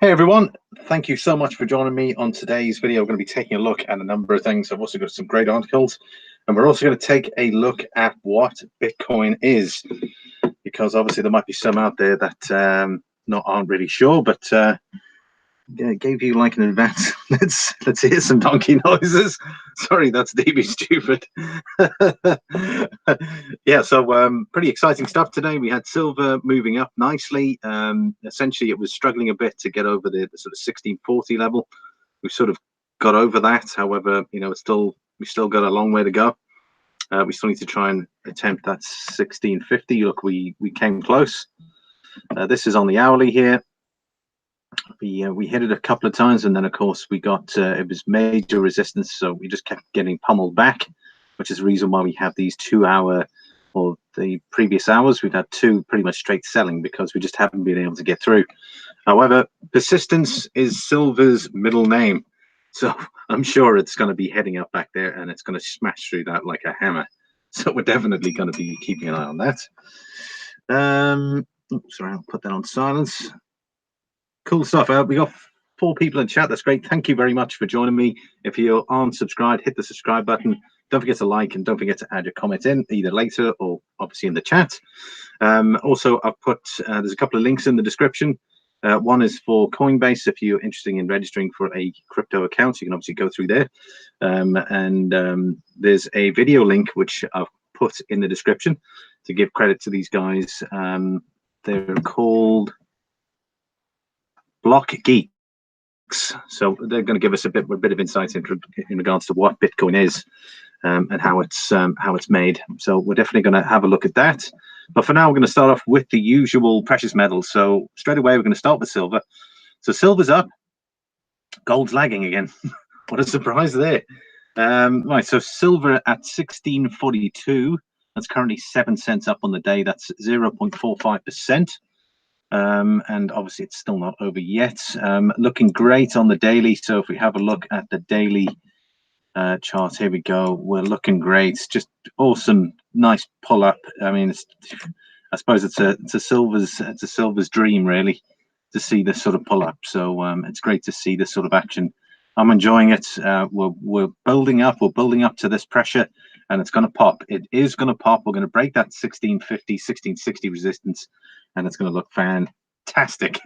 Hey everyone, thank you so much for joining me on today's video. We're going to be taking a look at a number of things. I've also got some great articles, and we're also going to take a look at what Bitcoin is, because obviously there might be some out there that aren't really sure, but gave you like an advance. Let's hear some donkey noises. Sorry, that's DB stupid. Yeah, so pretty exciting stuff today. We had silver moving up nicely. Essentially it was struggling a bit to get over the sort of 1640 level. We've sort of got over that. However, you know, we still got a long way to go. We still need to try and attempt that 1650. Look, we came close. This is on the hourly here. We hit it a couple of times, and then of course we got it was major resistance, so we just kept getting pummeled back, which is the reason why we have these 2 hour, or the previous hours we've had two pretty much straight selling, because we just haven't been able to get through. However, persistence is silver's middle name, so I'm sure it's going to be heading up back there, and it's going to smash through that like a hammer. So we're definitely going to be keeping an eye on that. Sorry, I'll put that on silence. Cool stuff. We got 4 people in chat. That's great. Thank you very much for joining me. If you aren't subscribed, hit the subscribe button. Don't forget to like, and don't forget to add your comment in either later or obviously in the chat. Also, I've put there's a couple of links in the description. One is for Coinbase. If you're interested in registering for a crypto account, you can obviously go through there. There's a video link which I've put in the description to give credit to these guys. They're called Block Geeks, so they're going to give us a bit of insight in regards to what Bitcoin is and how it's made. So we're definitely going to have a look at that. But for now, we're going to start off with the usual precious metals. So straight away, we're going to start with silver. So silver's up, gold's lagging again. What a surprise there! Right, so silver at 1642. That's currently 7 cents up on the day. That's 0.45%. And obviously it's still not over yet. Looking great on the daily. So if we have a look at the daily chart, here we go. We're looking great. Just awesome, nice pull up. I mean, I suppose it's a silver's dream really to see this sort of pull up. So it's great to see this sort of action. I'm enjoying it. We're building up. We're building up to this pressure, and it's going to pop. It is going to pop. We're going to break that 1650, 1660 resistance, and it's going to look fantastic.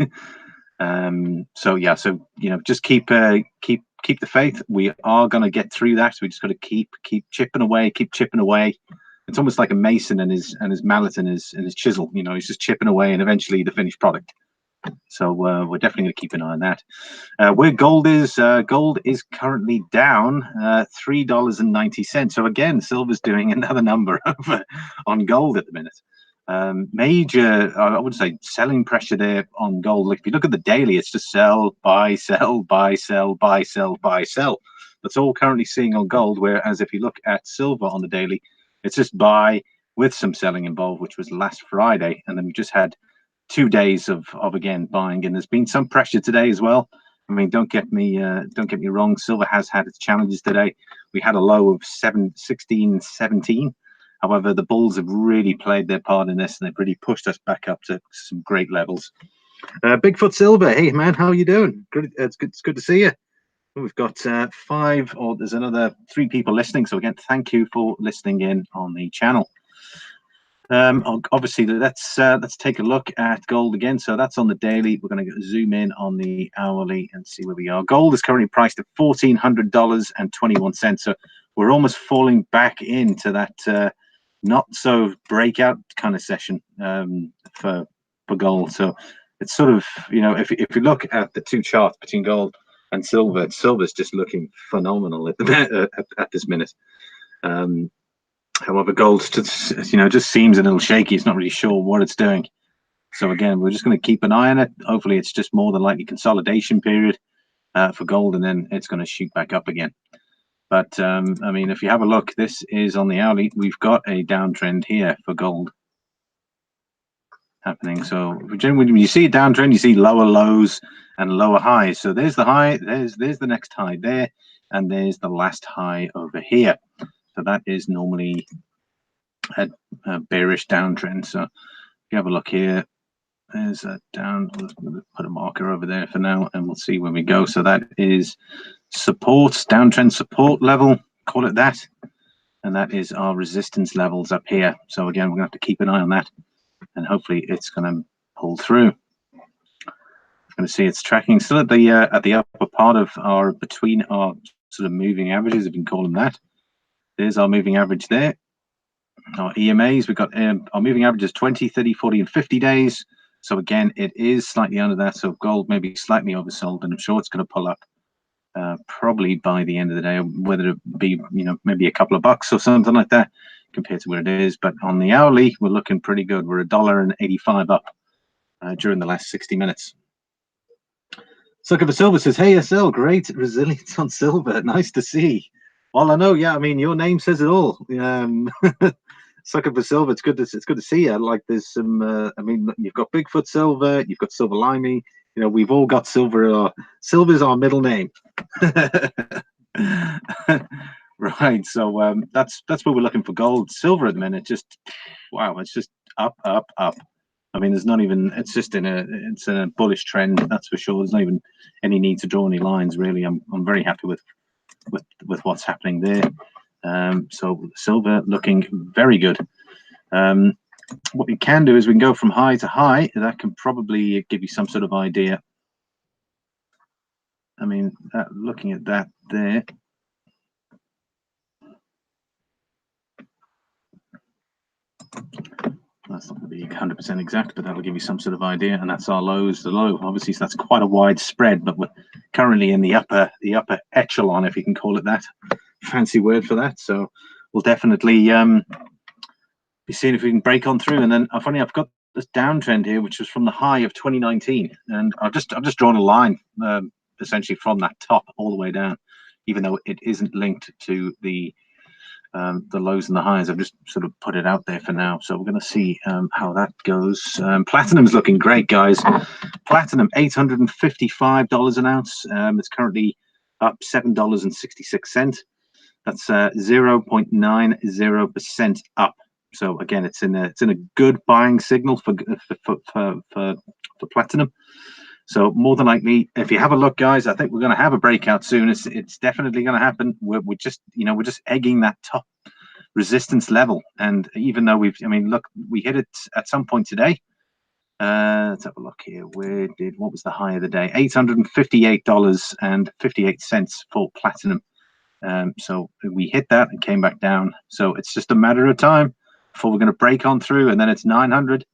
So yeah, so you know, just keep the faith. We are going to get through that. So we just got to keep chipping away, keep chipping away. It's almost like a mason and his mallet and his chisel. You know, he's just chipping away, and eventually the finished product. So we're definitely going to keep an eye on that. Where gold is currently down $3.90. So again, silver's doing another number on gold at the minute. Major, I would say, selling pressure there on gold. Like if you look at the daily, it's just sell, buy, sell, buy, sell, buy, sell, buy, sell. That's all currently seeing on gold. Whereas if you look at silver on the daily, it's just buy with some selling involved, which was last Friday, and then we just had 2 days of again buying, and there's been some pressure today as well. I mean, don't get me wrong, silver has had its challenges today. We had a low of 16.17. However, the bulls have really played their part in this, and they've really pushed us back up to some great levels. Bigfoot Silver, hey man, how are you doing? Good, it's good to see you. We've got 5, or there's another 3 people listening. So again, thank you for listening in on the channel. Obviously, let's take a look at gold again. So that's on the daily. We're going to zoom in on the hourly and see where we are. Gold is currently priced at $1,400.21. So we're almost falling back into that not so breakout kind of session for gold. So it's sort of, you know, if you look at the 2 charts between gold and silver, silver's just looking phenomenal at this minute. However, gold just, you know, just seems a little shaky. It's not really sure what it's doing. So again, we're just going to keep an eye on it. Hopefully, it's just more than likely consolidation period for gold, and then it's going to shoot back up again. But I mean, if you have a look, this is on the hourly. We've got a downtrend here for gold happening. So generally, when you see a downtrend, you see lower lows and lower highs. So there's the high. There's the next high there, and there's the last high over here. So that is normally a bearish downtrend. So if you have a look here, there's a down. Let's put a marker over there for now, and we'll see where we go. So that is support, downtrend support level, call it that. And that is our resistance levels up here. So again, we're gonna have to keep an eye on that, and hopefully it's gonna pull through. Going to see it's tracking still at the upper part of our, between our sort of moving averages, if you can call them that. There's our moving average there. Our EMAs, we've got our moving averages 20, 30, 40, and 50 days. So again, it is slightly under that. So gold maybe slightly oversold, and I'm sure it's going to pull up probably by the end of the day, whether it be, you know, maybe a couple of bucks or something like that compared to where it is. But on the hourly, we're looking pretty good. We're $1.85 up during the last 60 minutes. Sucker for Silver says, "Hey SL, great resilience on silver. Nice to see." Well, I know, yeah. I mean, your name says it all. Sucker for Silver. It's good to see you. Like, there's some. I mean, you've got Bigfoot Silver. You've got Silver Limey. You know, we've all got silver. Silver's our middle name. Right. So that's what we're looking for. Gold, silver at the minute. Just wow. It's just up, up, up. I mean, there's not even, it's just in a bullish trend, that's for sure. There's not even any need to draw any lines, really. I'm very happy with what's happening there. So silver looking very good. What we can do is we can go from high to high. That can probably give you some sort of idea. I mean, looking at that there. That's not going to be 100% exact, but that'll give you some sort of idea. And that's our lows, the low. Obviously, so that's quite a wide spread, but we're currently in the upper echelon, if you can call it that. Fancy word for that. So we'll definitely be seeing if we can break on through. And then funny, I've got this downtrend here, which was from the high of 2019, and I've just drawn a line essentially from that top all the way down, even though it isn't linked to the lows and the highs. I've just sort of put it out there for now. So we're going to see how that goes. Platinum's looking great, guys. Platinum, $855 an ounce. It's currently up $7.66. That's 0.90% up. So again, it's in a good buying signal for platinum. So more than likely, if you have a look, guys, I think we're going to have a breakout soon. It's definitely going to happen. We're just egging that top resistance level. And even though I mean, look, we hit it at some point today. Let's have a look here. What was the high of the day? $858.58 for platinum. So we hit that and came back down. So it's just a matter of time before we're going to break on through, and then it's 900.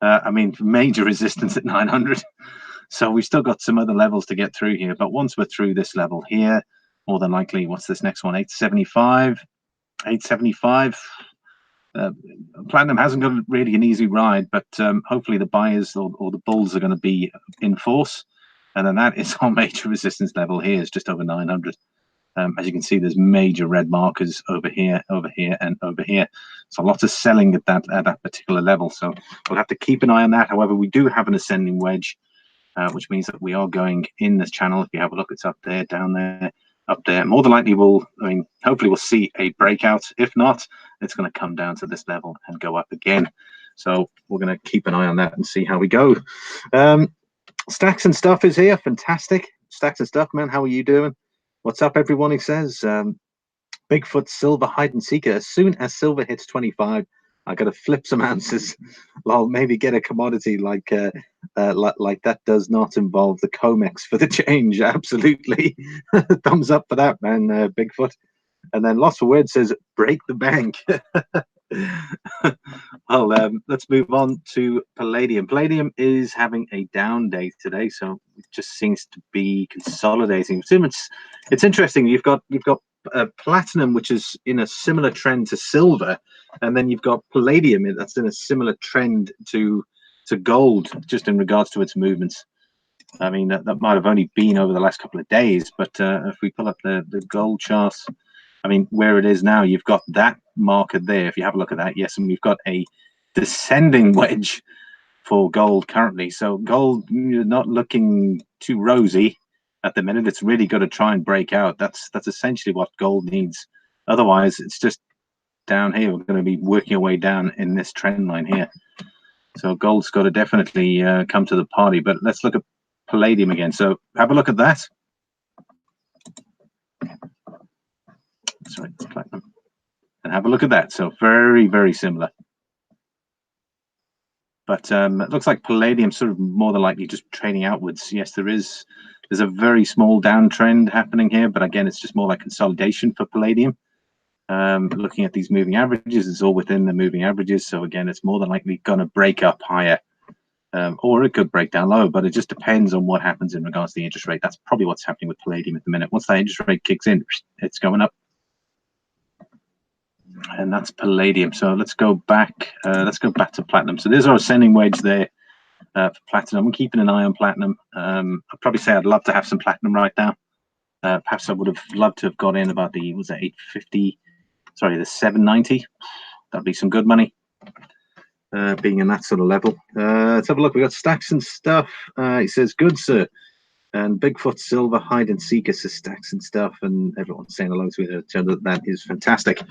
I mean, major resistance at 900. So we've still got some other levels to get through here. But once we're through this level here, more than likely, what's this next one? 875. 875. Platinum hasn't got really an easy ride, but hopefully the buyers or the bulls are going to be in force. And then that is our major resistance level here. It's just over 900. As you can see, there's major red markers over here, and over here. So lots of selling at that particular level. So we'll have to keep an eye on that. However, we do have an ascending wedge, which means that we are going in this channel. If you have a look, it's up there, down there, up there. More than likely, hopefully we'll see a breakout. If not, it's going to come down to this level and go up again. So we're going to keep an eye on that and see how we go. Stacks and Stuff is here. Fantastic. Stacks and Stuff, man. How are you doing? What's up, everyone? He says, Bigfoot Silver Hide and Seeker. As soon as silver hits 25, I got to flip some ounces. Well, maybe get a commodity like that does not involve the COMEX for the change. Absolutely. Thumbs up for that, man, Bigfoot. And then Lost for Words says, break the bank. Well, let's move on to Palladium. Palladium is having a down day today, so it just seems to be consolidating. It's interesting. You've got platinum, which is in a similar trend to silver, and then you've got palladium that's in a similar trend to gold, just in regards to its movements. I mean, that might have only been over the last couple of days, but if we pull up the gold charts, I mean, where it is now, you've got that marker there. If you have a look at that, yes, and we've got a descending wedge for gold currently. So gold not looking too rosy at the minute. It's really got to try and break out. That's essentially what gold needs Otherwise, it's just down here. We're going to be working our way down in this trend line here. So gold's got to definitely come to the party. But let's look at Palladium again. So have a look at that. Sorry, platinum. And have a look at that. So very, very similar. But it looks like Palladium sort of more than likely just trading outwards. Yes, there's a very small downtrend happening here, but again, it's just more like consolidation for Palladium. Looking at these moving averages, it's all within the moving averages. So again, it's more than likely going to break up higher, or it could break down low, but it just depends on what happens in regards to the interest rate. That's probably what's happening with Palladium at the minute. Once that interest rate kicks in, it's going up. And that's Palladium. So let's go back. Let's go back to platinum. So there's our ascending wedge there for platinum. I'm keeping an eye on platinum. I'd probably say I'd love to have some platinum right now. Perhaps I would have loved to have got in about the, was that 850? Sorry, the 790. That'd be some good money. Being in that sort of level. Let's have a look. We got stacks and stuff. He says, good, sir. And Bigfoot Silver Hide and Seeker says stacks and stuff, and everyone's saying hello to each other. That is fantastic.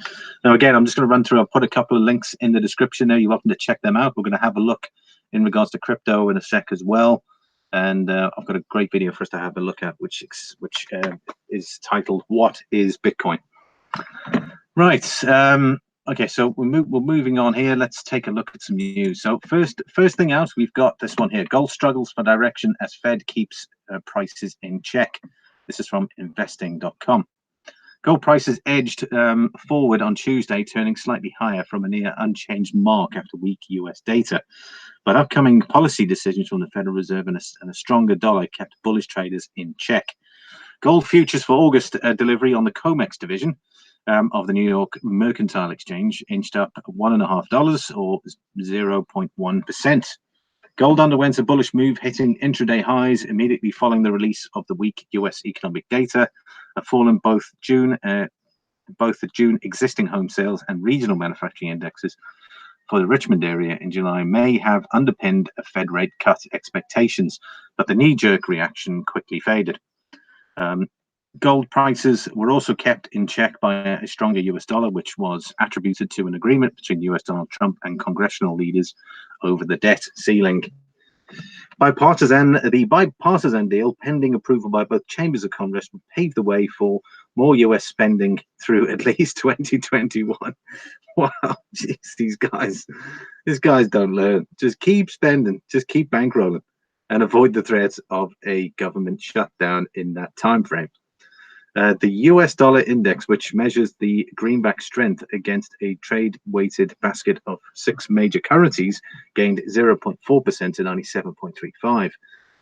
Now, again, I'm just going to run through. I'll put a couple of links in the description there. You're welcome to check them out. We're going to have a look in regards to crypto in a sec as well. And I've got a great video for us to have a look at, which is titled "What is Bitcoin?" Right. Okay, so we're moving on here. Let's take a look at some news. So first thing out, we've got this one here. Gold struggles for direction as Fed keeps prices in check. This is from investing.com. Gold prices edged forward on Tuesday, turning slightly higher from a near unchanged mark after weak US data. But upcoming policy decisions from the Federal Reserve and a stronger dollar kept bullish traders in check. Gold futures for August delivery on the COMEX division of the New York Mercantile Exchange inched up $1.50 or 0.1%. Gold underwent a bullish move, hitting intraday highs immediately following the release of the weak U.S. economic data. A fall in both the June existing home sales and regional manufacturing indexes for the Richmond area in July may have underpinned a Fed rate cut expectations, but the knee-jerk reaction quickly faded. Gold prices were also kept in check by a stronger US dollar, which was attributed to an agreement between US Donald Trump and congressional leaders over the debt ceiling. The bipartisan deal, pending approval by both chambers of Congress, would pave the way for more US spending through at least 2021. Wow, jeez, these guys don't learn. Just keep spending, just keep bankrolling, and avoid the threats of a government shutdown in that time frame. The US dollar index, which measures the greenback strength against a trade-weighted basket of 6 major currencies, gained 0.4% to 97.35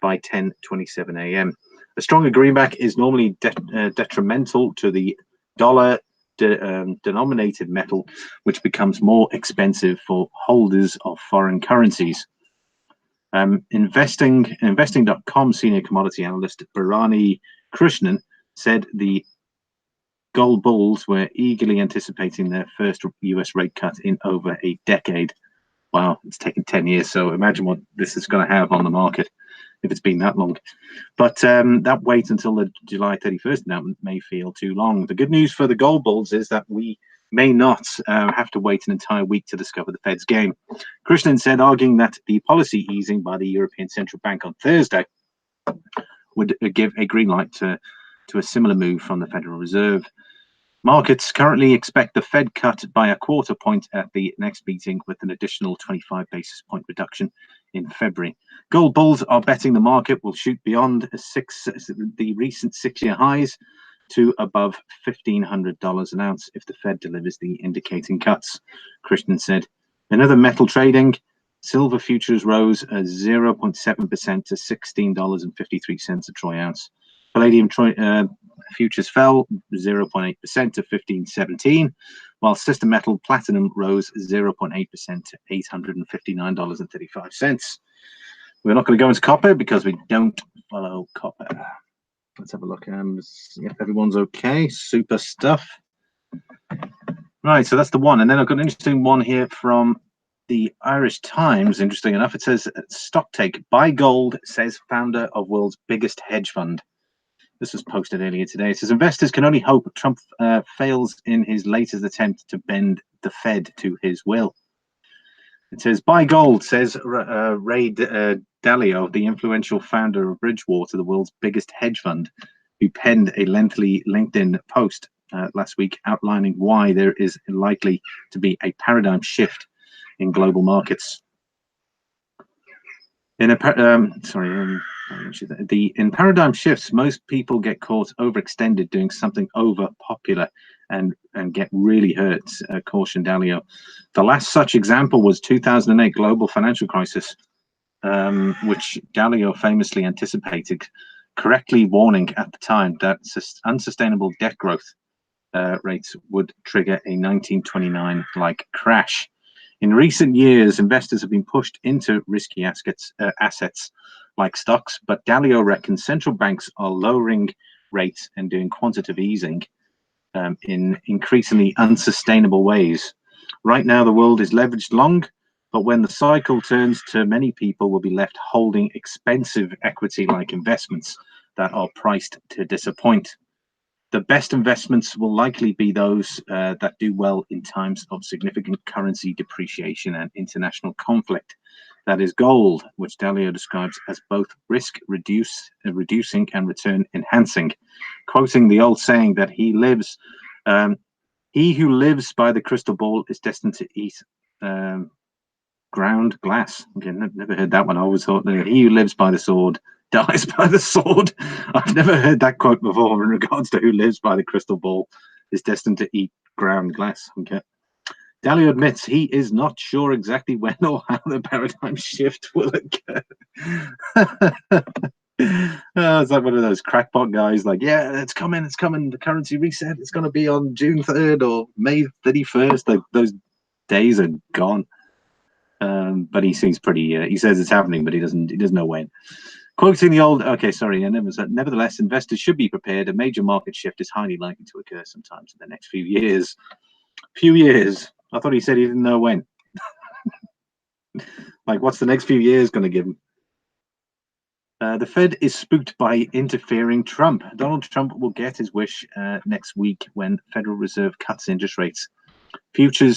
by 10:27 a.m. A stronger greenback is normally detrimental to the dollar denominated metal, which becomes more expensive for holders of foreign currencies. Investing.com senior commodity analyst Bharani Krishnan said the gold bulls were eagerly anticipating their first US rate cut in over a decade. Wow, it's taken 10 years. So imagine what this is going to have on the market if it's been that long. But that wait until the July 31st announcement may feel too long. The good news for the gold bulls is that we may not have to wait an entire week to discover the Fed's game. Krishnan said, arguing that the policy easing by the European Central Bank on Thursday would give a green light to a similar move from the Federal Reserve. Markets currently expect the Fed cut by 1/4 point at the next meeting, with an additional 25 basis point reduction in February. Gold bulls are betting the market will shoot beyond the recent 6-year highs to above $1,500 an ounce if the Fed delivers the indicating cuts, Krishnan said. In other metal trading, silver futures rose 0.7% to $16.53 a troy ounce. Palladium futures fell 0.8% to $15.17, while sister metal platinum rose 0.8% to $859.35. We're not going to go into copper because we don't follow copper. Let's have a look. Yep, everyone's okay. Super stuff. Right, so that's the one. And then I've got an interesting one here from the Irish Times. Interesting enough, it says stock take, buy gold, says founder of world's biggest hedge fund. This was posted earlier today. It says investors can only hope Trump fails in his latest attempt to bend the Fed to his will. It says buy gold, says Ray Dalio, the influential founder of Bridgewater, the world's biggest hedge fund, who penned a lengthy LinkedIn post last week outlining why there is likely to be a paradigm shift in global markets. In paradigm shifts, most people get caught overextended doing something over popular and get really hurt, cautioned Dalio. The last such example was 2008 global financial crisis, which Dalio famously anticipated, correctly warning at the time that unsustainable debt growth rates would trigger a 1929-like crash. In recent years, investors have been pushed into risky assets like stocks, but Dalio reckons central banks are lowering rates and doing quantitative easing in increasingly unsustainable ways. Right now, the world is leveraged long, but when the cycle turns, many people will be left holding expensive equity-like investments that are priced to disappoint. The best investments will likely be those that do well in times of significant currency depreciation and international conflict. That is gold, which Dalio describes as both risk reducing and return enhancing, quoting the old saying that he who lives by the crystal ball is destined to eat ground glass. Again, never heard that one. I always thought that he who lives by the sword dies by the sword. I've never heard that quote before in regards to who lives by the crystal ball is destined to eat ground glass. Okay. Dalio admits he is not sure exactly when or how the paradigm shift will occur. It's like one of those crackpot guys, like, yeah, it's coming, the currency reset, it's going to be on June 3rd or May 31st. Like, those days are gone. But he seems pretty, he says it's happening, but he doesn't know when. Quoting the old, nevertheless, investors should be prepared. A major market shift is highly likely to occur sometimes in the next few years. I thought he said he didn't know when. Like, what's the next few years going to give him? The Fed is spooked by interfering Trump. Donald Trump will get his wish next week when Federal Reserve cuts interest rates. Future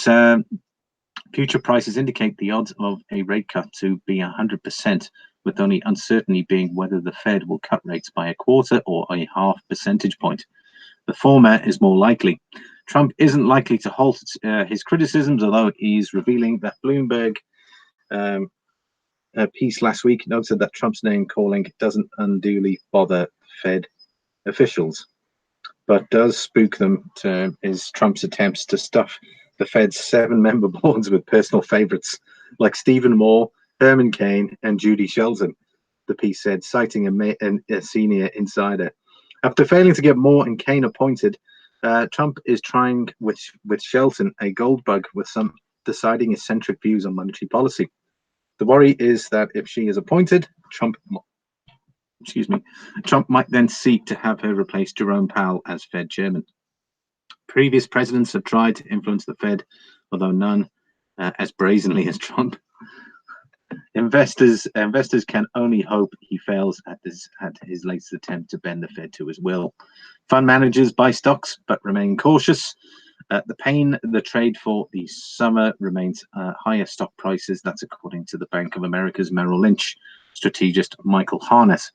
prices indicate the odds of a rate cut to be 100%, with only uncertainty being whether the Fed will cut rates by a quarter or a half percentage point. The former is more likely. Trump isn't likely to halt his criticisms, although he's revealing that Bloomberg piece last week noted that Trump's name calling doesn't unduly bother Fed officials, but does spook them is Trump's attempts to stuff the Fed's 7-member boards with personal favorites like Stephen Moore, Herman Cain, and Judy Shelton, the piece said, citing a senior insider. After failing to get Moore and Cain appointed, Trump is trying with Shelton, a gold bug with some deciding eccentric views on monetary policy. The worry is that if she is appointed, Trump might then seek to have her replace Jerome Powell as Fed chairman. Previous presidents have tried to influence the Fed, although none as brazenly as Trump. Investors can only hope he fails at his latest attempt to bend the Fed to his will. Fund managers buy stocks but remain cautious. The trade for the summer remains higher stock prices. That's according to the Bank of America's Merrill Lynch strategist Michael Harnett.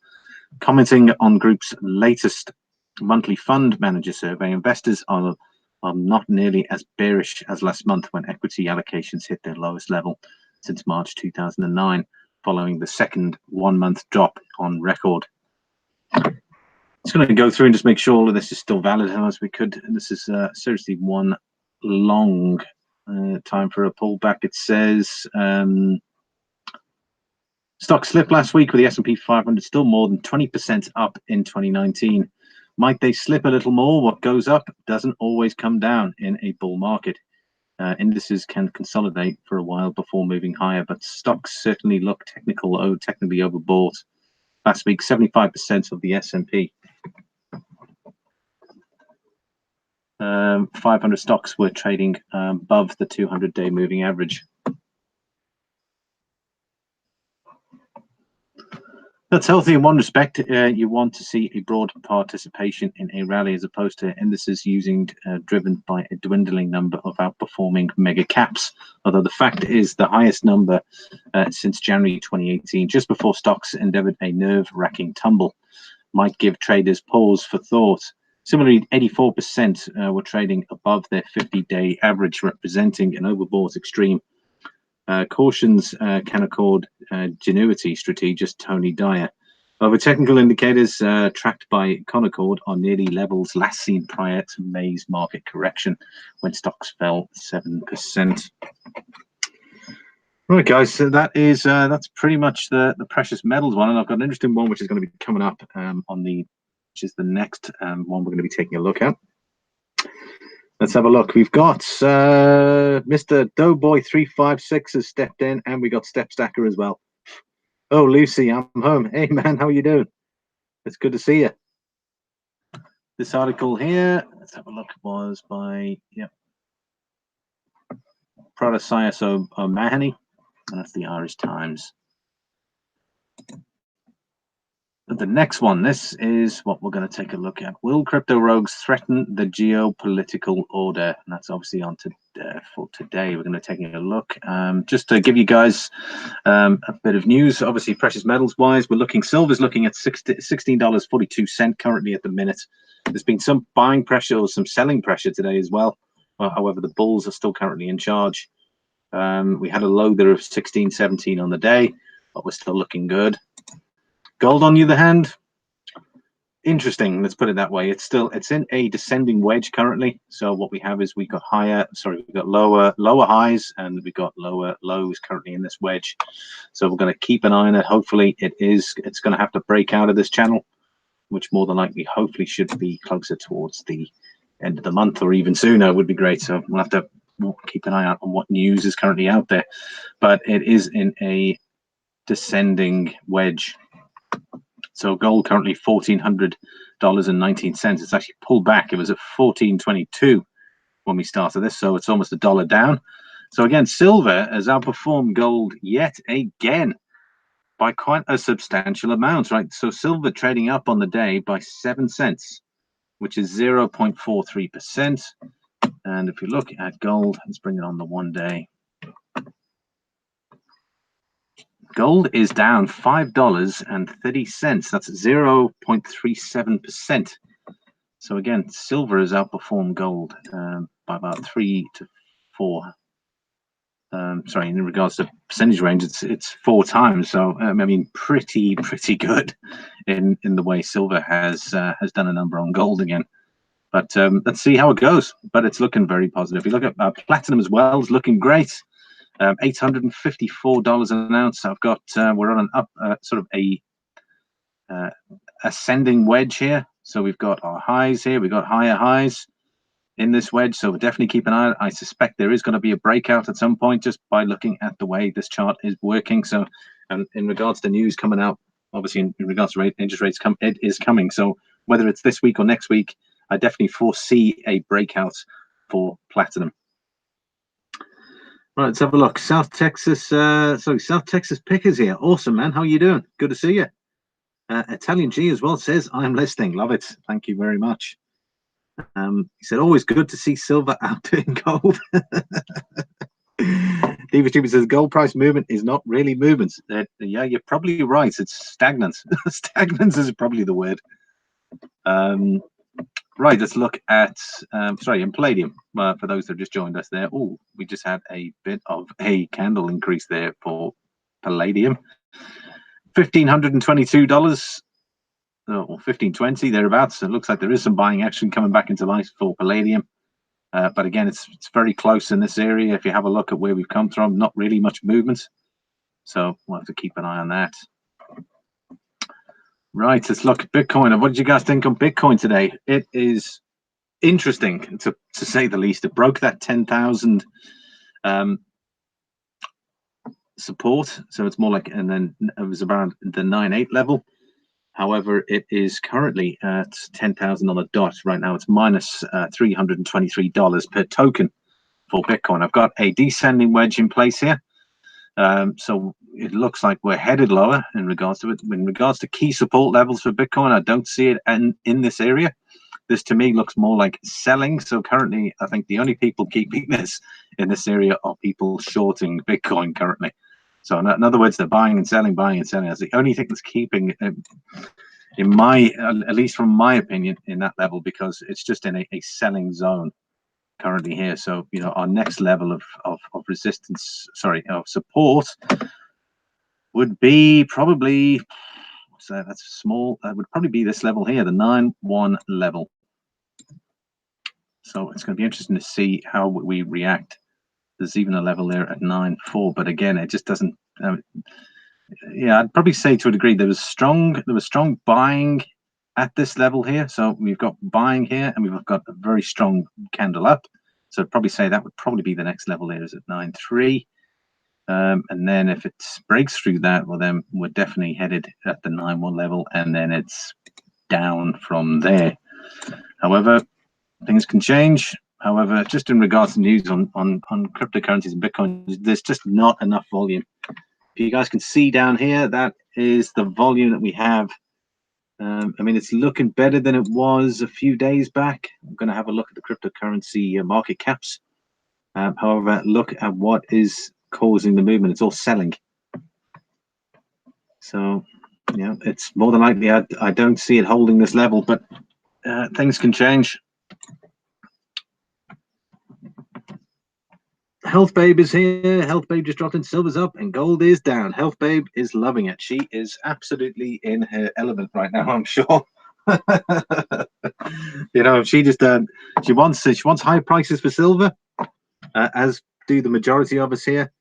Commenting on group's latest monthly fund manager survey, investors are not nearly as bearish as last month when equity allocations hit their lowest level since March 2009, following the second 1-month drop on record. Just going to go through and just make sure all of this is still valid as we could. And this is seriously one long time for a pullback. It says stocks slipped last week with the S&P 500 still more than 20% up in 2019. Might they slip a little more? What goes up doesn't always come down in a bull market. Indices can consolidate for a while before moving higher, but stocks certainly look technically overbought. Last week, 75% of the S&P 500 stocks were trading above the 200-day moving average. That's healthy in one respect. You want to see a broad participation in a rally as opposed to indices driven by a dwindling number of outperforming mega caps. Although the fact is the highest number since January 2018, just before stocks endeavored a nerve-wracking tumble, might give traders pause for thought. Similarly, 84% were trading above their 50-day average, representing an overbought extreme. Cautions Canaccord Genuity strategist Tony Dyer. Over technical indicators tracked by Canaccord are nearly levels last seen prior to May's market correction, when stocks fell 7%. Right, guys, so that's pretty much the precious metals one, and I've got an interesting one which is going to be coming up which is the next one we're going to be taking a look at. Let's have a look. We've got Mr. Doughboy356 has stepped in, and we got Step Stacker as well. Oh, Lucy, I'm home. Hey, man, how are you doing? It's good to see you. This article here, let's have a look, was by, Prodasias O'Mahony, and that's the Irish Times. But the next one, this is what we're going to take a look at. Will crypto rogues threaten the geopolitical order? And that's obviously on for today. We're going to take a look. Just to give you guys a bit of news, obviously precious metals wise, silver's looking at $16.42 currently at the minute. There's been some buying pressure or some selling pressure today as well. However, the bulls are still currently in charge. We had a low there of 16.17 on the day, but we're still looking good. Gold, on the other hand, interesting. Let's put it that way. It's in a descending wedge currently. So what we have is we got lower highs, and we got lower lows currently in this wedge. So we're going to keep an eye on it. Hopefully, it's going to have to break out of this channel, which more than likely, hopefully, should be closer towards the end of the month or even sooner. Would be great. So we'll have to keep an eye out on what news is currently out there. But it is in a descending wedge. So gold currently $1,400.19. It's actually pulled back. It was at $14.22 when we started this, so it's almost $1 down. So again, silver has outperformed gold yet again by quite a substantial amount, right? So silver trading up on the day by 7 cents, which is 0.43%. And if you look at gold, let's bring it on the 1 day. Gold is down $5.30. That's 0.37%. So again, silver has outperformed gold by about 3 to 4. Sorry, in regards to percentage range, it's 4 times. So I mean, pretty good in the way silver has done a number on gold again. But let's see how it goes. But it's looking very positive. If you look at platinum as well, it's looking great. $854 an ounce. I've got we're on an up sort of a ascending wedge here. So we've got our highs here. We've got higher highs in this wedge. So we'll definitely keep an eye. I suspect there is going to be a breakout at some point just by looking at the way this chart is working. So in regards to news coming out, obviously in regards to interest rates, it is coming. So whether it's this week or next week, I definitely foresee a breakout for platinum. Right, let's have a look. South Texas Pickers here. Awesome, man. How are you doing? Good to see you. Italian G as well says, I'm listening. Love it. Thank you very much. He said, always good to see silver outdoing gold. Diva Tuber says, gold price movement is not really movement. Yeah, you're probably right. It's stagnant. Stagnant is probably the word. Right, let's look at, in Palladium, for those that have just joined us there. Oh, we just had a bit of a candle increase there for Palladium. $1,522, or $1,520, thereabouts. It looks like there is some buying action coming back into life for Palladium. But again, it's very close in this area. If you have a look at where we've come from, not really much movement. So we'll have to keep an eye on that. Right, let's look at Bitcoin. What did you guys think on Bitcoin today? It is interesting, to say the least. It broke that 10,000 support, so it's more like, and then it was around the 9.8 level. However, it is currently at 10,000 on the dot right now. It's minus $323 per token for Bitcoin. I've got a descending wedge in place here. So it looks like we're headed lower in regards to it. In regards to key support levels for Bitcoin, I don't see it in this area. This to me looks more like selling. So currently, I think the only people keeping this in this area are people shorting Bitcoin currently. So in other words, they're buying and selling, buying and selling. That's the only thing that's keeping, in my, at least from my opinion, in that level, because it's just in a selling zone currently here. So, you know, our next level of resistance, sorry, of support would be probably, so that's small, that would probably be this level here, the 9-1 level. So it's going to be interesting to see how we react. There's even a level there at 9-4, but again, it just doesn't. Yeah, I'd probably say to a degree there was strong buying at this level here. So we've got buying here, and we've got a very strong candle up. So I'd probably say that would probably be the next level there is at 9-3. And then if it breaks through that, well, then we're definitely headed at the 9-1 level, and then it's down from there. However, things can change. However, just in regards to news on cryptocurrencies and Bitcoin, there's just not enough volume. If you guys can see down here, that is the volume that we have. I mean, it's looking better than it was a few days back. I'm going to have a look at the cryptocurrency market caps. However, look at what is causing the movement. It's all selling. So, you know, it's more than likely I don't see it holding this level, but things can change. Health Babe is here. Health Babe just dropped in. Silver's up and gold is down. Health Babe is loving it. She is absolutely in her element right now, I'm sure. You know, she just she wants high prices for silver, as do the majority of us here.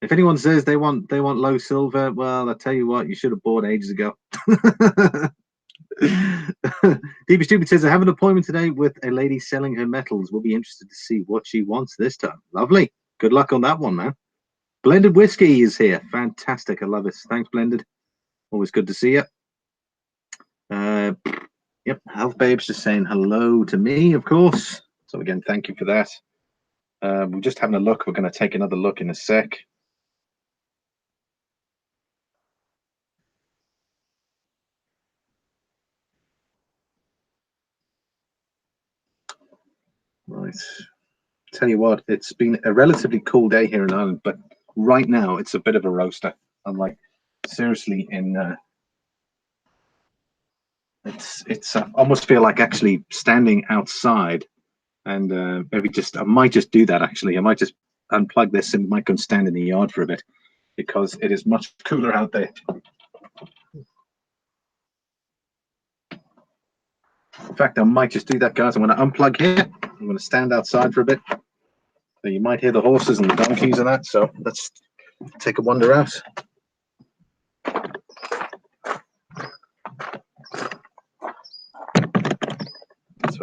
If anyone says they want low silver, well, I tell you what, you should have bought ages ago. DB Stupid says, I have an appointment today with a lady selling her metals. We'll be interested to see what she wants this time. Lovely. Good luck on that one, man. Blended Whiskey is here. Fantastic. I love it. Thanks, Blended. Always good to see you. Yep. Health Babe's just saying hello to me, of course. So again, thank you for that. We're just having a look. We're going to take another look in a sec. Right. Tell you what, it's been a relatively cool day here in Ireland, but right now it's a bit of a roaster. I'm like, seriously, it's almost feel like actually standing outside, and maybe I might just do that actually. I might just unplug this and might go and stand in the yard for a bit because it is much cooler out there. In fact, I might just do that, guys. I'm going to unplug here. I'm going to stand outside for a bit. So you might hear the horses and the donkeys and that. So let's take a wander out. So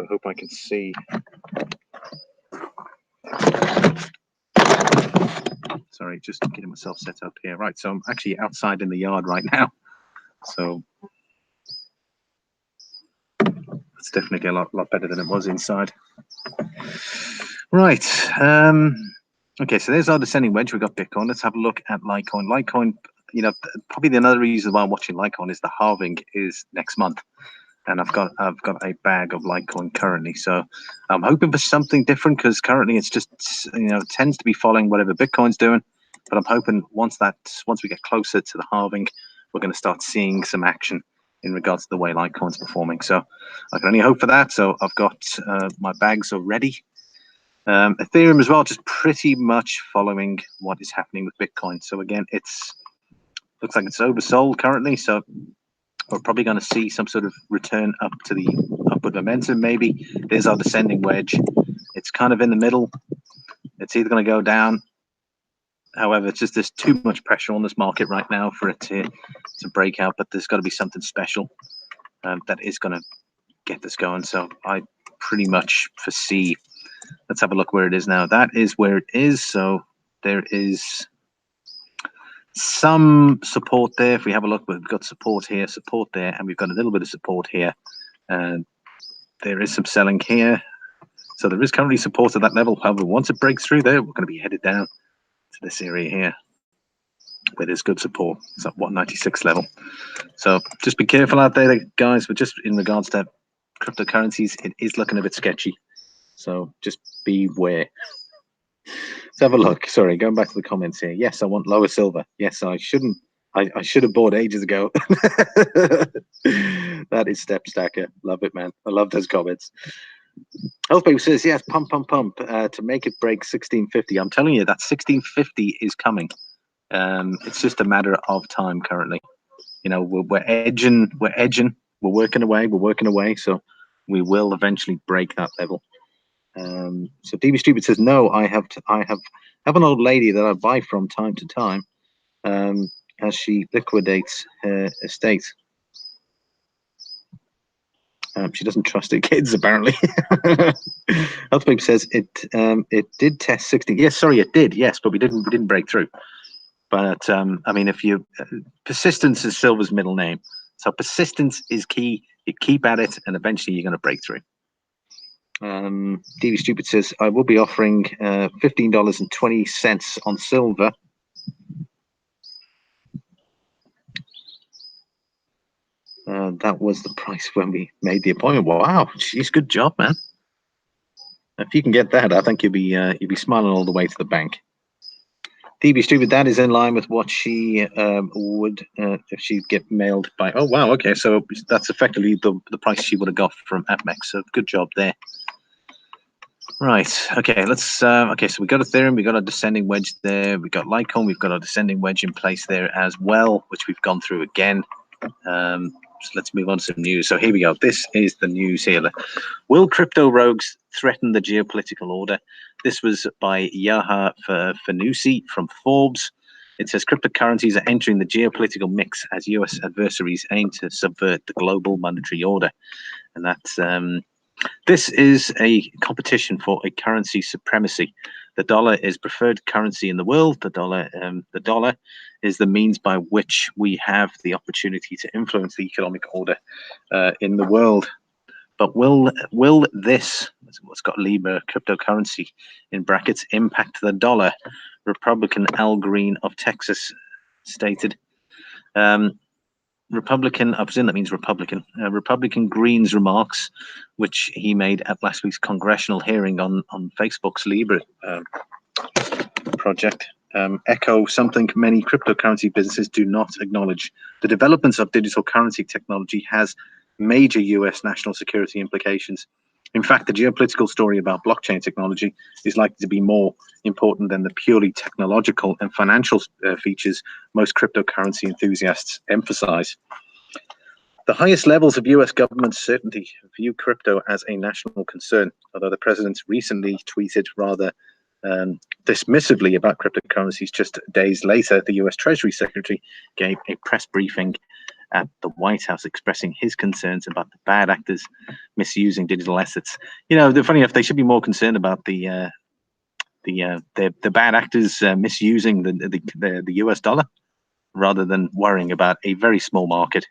I hope I can see. Sorry, just getting myself set up here. Right, so I'm actually outside in the yard right now. So it's definitely a lot better than it was inside. Right. Okay, so there's our descending wedge. We've got Bitcoin. Let's have a look at Litecoin. Litecoin, you know, probably another reason why I'm watching Litecoin is the halving is next month. And I've got a bag of Litecoin currently. So I'm hoping for something different because currently it's just, you know, tends to be following whatever Bitcoin's doing. But I'm hoping once we get closer to the halving, we're going to start seeing some action in regards to the way Litecoin's performing. So I can only hope for that. So I've got my bags already. Ethereum as well, just pretty much following what is happening with Bitcoin. So again, looks like it's oversold currently. So we're probably going to see some sort of return up to the upward momentum. Maybe there's our descending wedge. It's kind of in the middle. It's either going to go down. However, it's just there's too much pressure on this market right now for it to break out. But there's got to be something special that is going to get this going. So I pretty much foresee. Let's have a look where it is now. That is where it is. So there is some support there. If we have a look, we've got support here, support there, and we've got a little bit of support here. And there is some selling here. So there is currently support at that level. However, once it breaks through there, we're going to be headed down to this area here. where there's good support. It's at what, 96 level. So just be careful out there, guys. But just in regards to cryptocurrencies, it is looking a bit sketchy. So just beware. Let's have a look. Sorry, going back to the comments here. Yes, I want lower silver. Yes, I shouldn't. I should have bought ages ago. That is Step Stacker. Love it, man. I love those comments. Healthbabe says, yes, pump, to make it break 1650. I'm telling you, that 1650 is coming. It's just a matter of time currently. You know, we're edging, we're working away. So we will eventually break that level. So DB Stupid says, no, I have an old lady that I buy from time to time as she liquidates her estate. She doesn't trust her kids, apparently. Healthbabe says it did test 60. Yes, sorry, it did. Yes, but we didn't break through. But I mean, if you persistence is silver's middle name, so persistence is key. You keep at it, and eventually you're going to break through. DB Stupid says I will be offering $15.20 on silver. That was the price when we made the appointment. Wow, geez, good job, man. If you can get that, I think you'll be smiling all the way to the bank. DB Stupid, that is in line with what she would if she'd get mailed by. Oh wow, okay, so that's effectively the price she would have got from AppMex. So good job there. Right. Okay. Let's. Okay. So we got Ethereum. We got a descending wedge there. We got Litecoin. We've got a descending wedge in place there as well, which we've gone through again. So let's move on to some news. So here we go. This is the news here. Will crypto rogues threaten the geopolitical order? This was by Yaha Fanusi from Forbes. It says cryptocurrencies are entering the geopolitical mix as U.S. adversaries aim to subvert the global monetary order, and that's. This is a competition for a currency supremacy. The dollar is preferred currency in the world. The dollar is the means by which we have the opportunity to influence the economic order in the world. But will this, what's got Libra cryptocurrency in brackets, impact the dollar? Republican Al Green of Texas stated. Republican, I presume that means Republican. Republican Green's remarks, which he made at last week's congressional hearing on Facebook's Libra project, echo something many cryptocurrency businesses do not acknowledge. The developments of digital currency technology has major U.S. national security implications. In fact, the geopolitical story about blockchain technology is likely to be more important than the purely technological and financial features most cryptocurrency enthusiasts emphasize. The highest levels of U.S. government certainty view crypto as a national concern, although the president recently tweeted rather dismissively about cryptocurrencies. Just days later, the U.S. Treasury Secretary gave a press briefing at the White House expressing his concerns about the bad actors misusing digital assets. You know, they're funny enough, they should be more concerned about the bad actors misusing the US dollar rather than worrying about a very small market.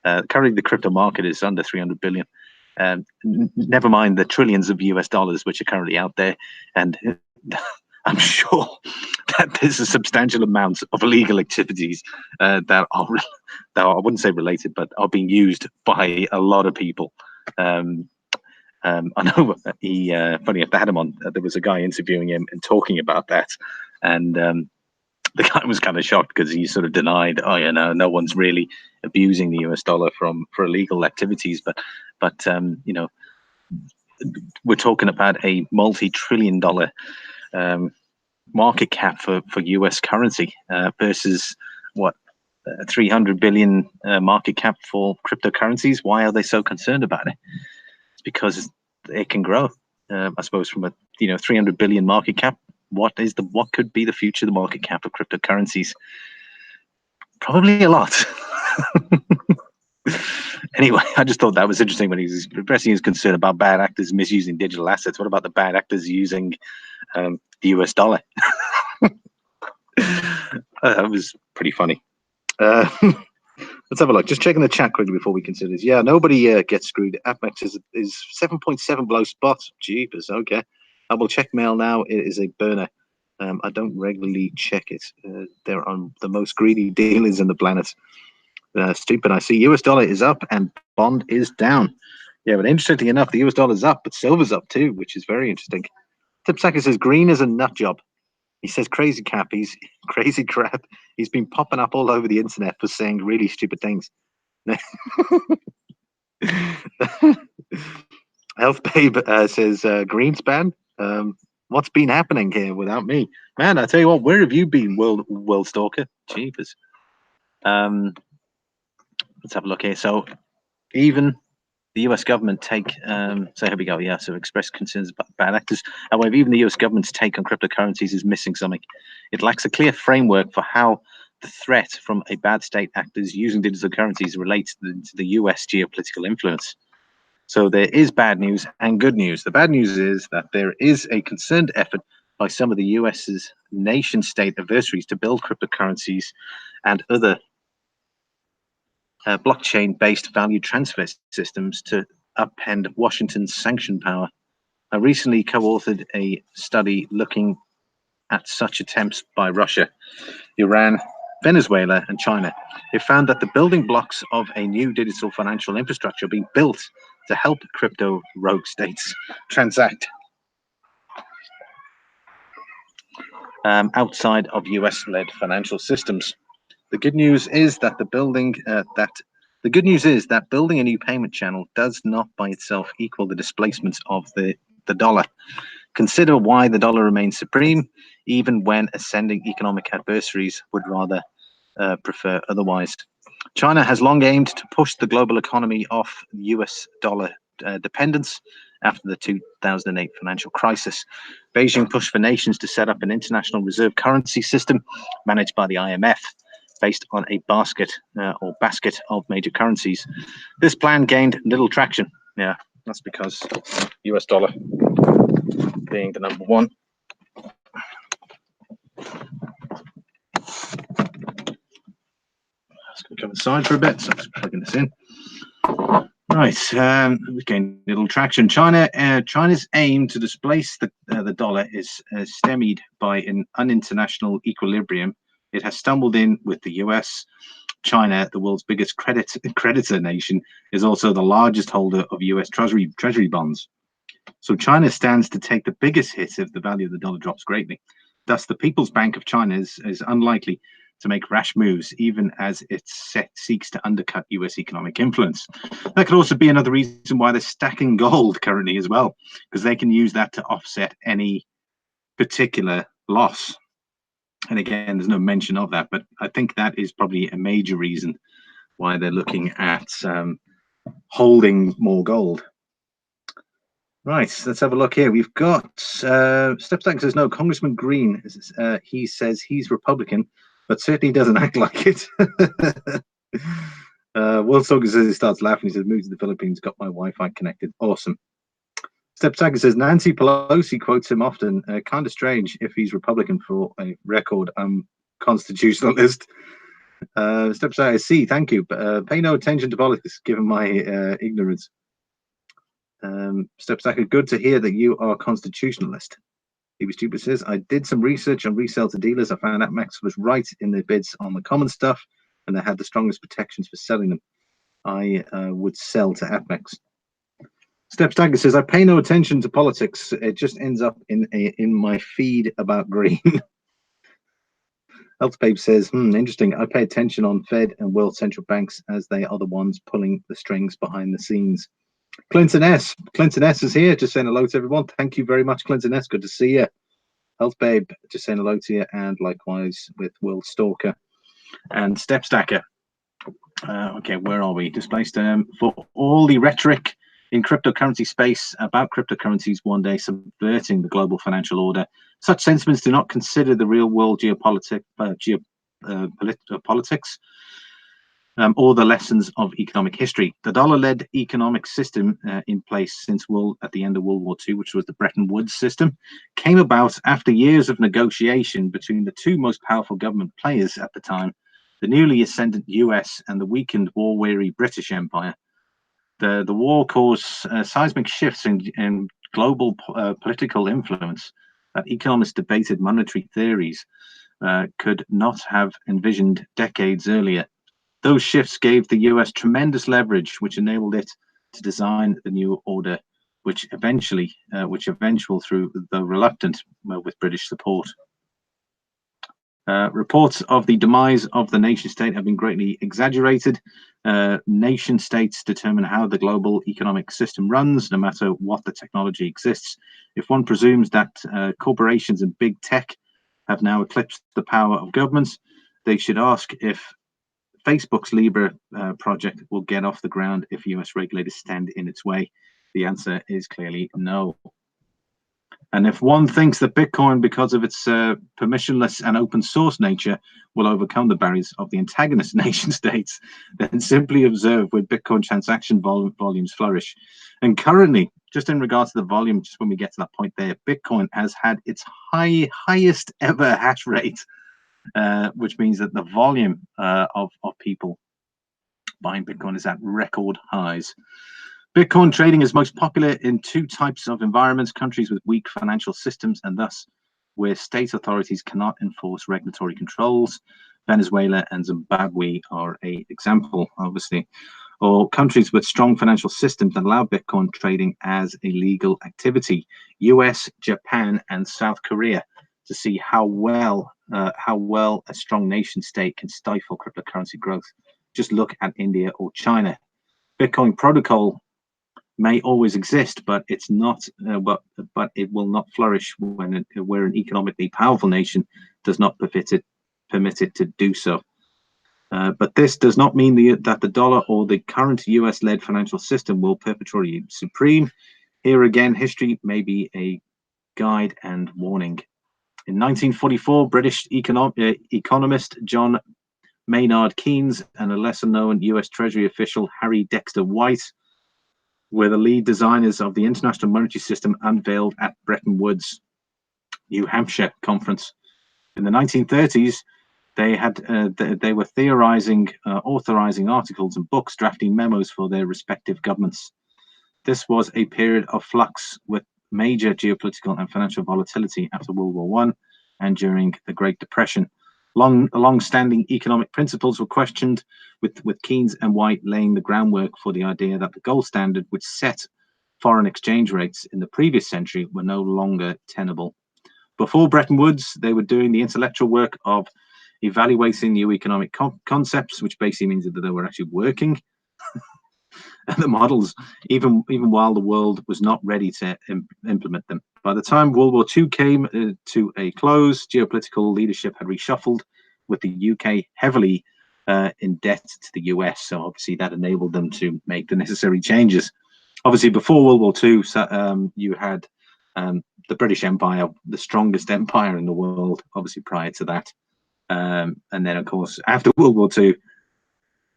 Currently, the crypto market is under 300 billion. Never mind the trillions of US dollars which are currently out there, and I'm sure that there's a substantial amount of illegal activities that are I wouldn't say related, but are being used by a lot of people. I know he funny enough, they had him on. There was a guy interviewing him and talking about that, and the guy was kind of shocked because he sort of denied, oh yeah, no one's really abusing the US dollar for illegal activities, but you know, we're talking about a multi-trillion-dollar market cap for US currency versus what 300 billion market cap for cryptocurrencies. Why are they so concerned about it? It's because it can grow. I suppose from a 300 billion market cap, what could be the future of the market cap of cryptocurrencies? Probably a lot. Anyway, I just thought that was interesting when he was expressing his concern about bad actors misusing digital assets. What about the bad actors using the US dollar? That was pretty funny. Let's have a look. Just checking the chat quickly before we consider this. Yeah, nobody gets screwed. AppMex is 7.7 below spot. Jeepers. Okay. I will check mail now. It is a burner. I don't regularly check it. They're on the most greedy dealers in the planet. Stupid. I see US dollar is up and bond is down. Yeah, but interestingly enough, the US dollar is up, but silver's up too, which is very interesting. Tipsacker says green is a nut job. He says crazy cap. He's crazy crap. He's been popping up all over the internet for saying really stupid things. Health Babe says Greenspan. What's been happening here without me? Man, I tell you what, where have you been, World Stalker? Jeepers. Let's have a look here. So even the US government take, so here we go, yeah, so express concerns about bad actors. However, even the US government's take on cryptocurrencies is missing something. It lacks a clear framework for how the threat from a bad state actors using digital currencies relates to the US geopolitical influence. So there is bad news and good news. The bad news is that there is a concerned effort by some of the US's nation-state adversaries to build cryptocurrencies and other blockchain-based value transfer systems to upend Washington's sanction power. I recently co-authored a study looking at such attempts by Russia, Iran, Venezuela, and China. It found that the building blocks of a new digital financial infrastructure are being built to help crypto rogue states transact outside of US-led financial systems. The good news is that building a new payment channel does not by itself equal the displacement of the dollar. Consider why the dollar remains supreme, even when ascending economic adversaries would rather prefer otherwise. China has long aimed to push the global economy off US dollar dependence after the 2008 financial crisis. Beijing pushed for nations to set up an international reserve currency system managed by the IMF, based on a basket of major currencies. This plan gained little traction. Yeah, that's because US dollar being the number one. Let's go inside for a bit. So I'm just plugging this in. Right, we gained little traction. China's aim to displace the dollar is stymied by an uninternational equilibrium. It has stumbled in with the US. China, the world's biggest creditor nation, is also the largest holder of US treasury bonds. So China stands to take the biggest hit if the value of the dollar drops greatly. Thus, the People's Bank of China is unlikely to make rash moves, even as it seeks to undercut US economic influence. That could also be another reason why they're stacking gold currently as well, because they can use that to offset any particular loss. And again, there's no mention of that, but I think that is probably a major reason why they're looking at holding more gold. Right, let's have a look here. We've got Stepstack says no. Congressman Green, he says he's Republican, but certainly doesn't act like it. World Stalker says he starts laughing. He says, moved to the Philippines, got my Wi-Fi connected. Awesome. Stepstacker says Nancy Pelosi quotes him often. Kind of strange if he's Republican. For a record, I'm constitutionalist. Stepstacker, C, thank you. But pay no attention to politics, given my ignorance. Stepstacker, good to hear that you are constitutionalist. He Stupid says, I did some research on resale to dealers. I found that Max was right in the bids on the common stuff, and they had the strongest protections for selling them. I would sell to AppMax. Stepstacker says, I pay no attention to politics. It just ends up in my feed about green. Eltsbabe says, interesting. I pay attention on Fed and world central banks as they are the ones pulling the strings behind the scenes. Clinton S. Clinton S is here, just saying hello to everyone. Thank you very much, Clinton S. Good to see you. Health Babe, just saying hello to you, and likewise with World Stalker and Stepstacker. Okay, where are we? Displaced for all the rhetoric in cryptocurrency space about cryptocurrencies one day subverting the global financial order. Such sentiments do not consider the real world geopolitics or the lessons of economic history. The dollar-led economic system in place since at the end of World War II, which was the Bretton Woods system, came about after years of negotiation between the two most powerful government players at the time, the newly ascendant US and the weakened war-weary British Empire. The war caused seismic shifts in global political influence. that economists debated monetary theories could not have envisioned decades earlier. Those shifts gave the US tremendous leverage, which enabled it to design the new order, which eventual through the reluctant with British support. Reports of the demise of the nation state have been greatly exaggerated. Nation states determine how the global economic system runs, no matter what the technology exists. If one presumes that corporations and big tech have now eclipsed the power of governments, they should ask if Facebook's Libra project will get off the ground if US regulators stand in its way. The answer is clearly no. And if one thinks that Bitcoin, because of its permissionless and open source nature, will overcome the barriers of the antagonist nation states, then simply observe where Bitcoin transaction volumes flourish. And currently, just in regards to the volume, just when we get to that point there, Bitcoin has had its highest ever hash rate, which means that the volume of people buying Bitcoin is at record highs. Bitcoin trading is most popular in two types of environments: countries with weak financial systems and thus where state authorities cannot enforce regulatory controls. Venezuela and Zimbabwe are an example, obviously. Or countries with strong financial systems that allow Bitcoin trading as a legal activity: US, Japan, and South Korea. To see how well a strong nation state can stifle cryptocurrency growth, just look at India or China. Bitcoin protocol may always exist, but it's not. But it will not flourish where an economically powerful nation does not permit it to do so. But this does not mean that the dollar or the current US-led financial system will perpetually supreme. Here again, history may be a guide and warning. In 1944, British economist John Maynard Keynes and a lesser-known US Treasury official Harry Dexter White were the lead designers of the International Monetary System unveiled at Bretton Woods, New Hampshire conference. In the 1930s, they were theorizing, authorizing articles and books, drafting memos for their respective governments. This was a period of flux with major geopolitical and financial volatility after World War I and during the Great Depression. Long-standing economic principles were questioned, with Keynes and White laying the groundwork for the idea that the gold standard, which set foreign exchange rates in the previous century, were no longer tenable. Before Bretton Woods, they were doing the intellectual work of evaluating new economic concepts, which basically means that they were actually working. And the models, even while the world was not ready to implement them. By the time World War II came to a close, geopolitical leadership had reshuffled, with the UK heavily in debt to the US. So obviously that enabled them to make the necessary changes. Obviously, before World War II, you had the British Empire, the strongest empire in the world, obviously prior to that. And then, of course, after World War II,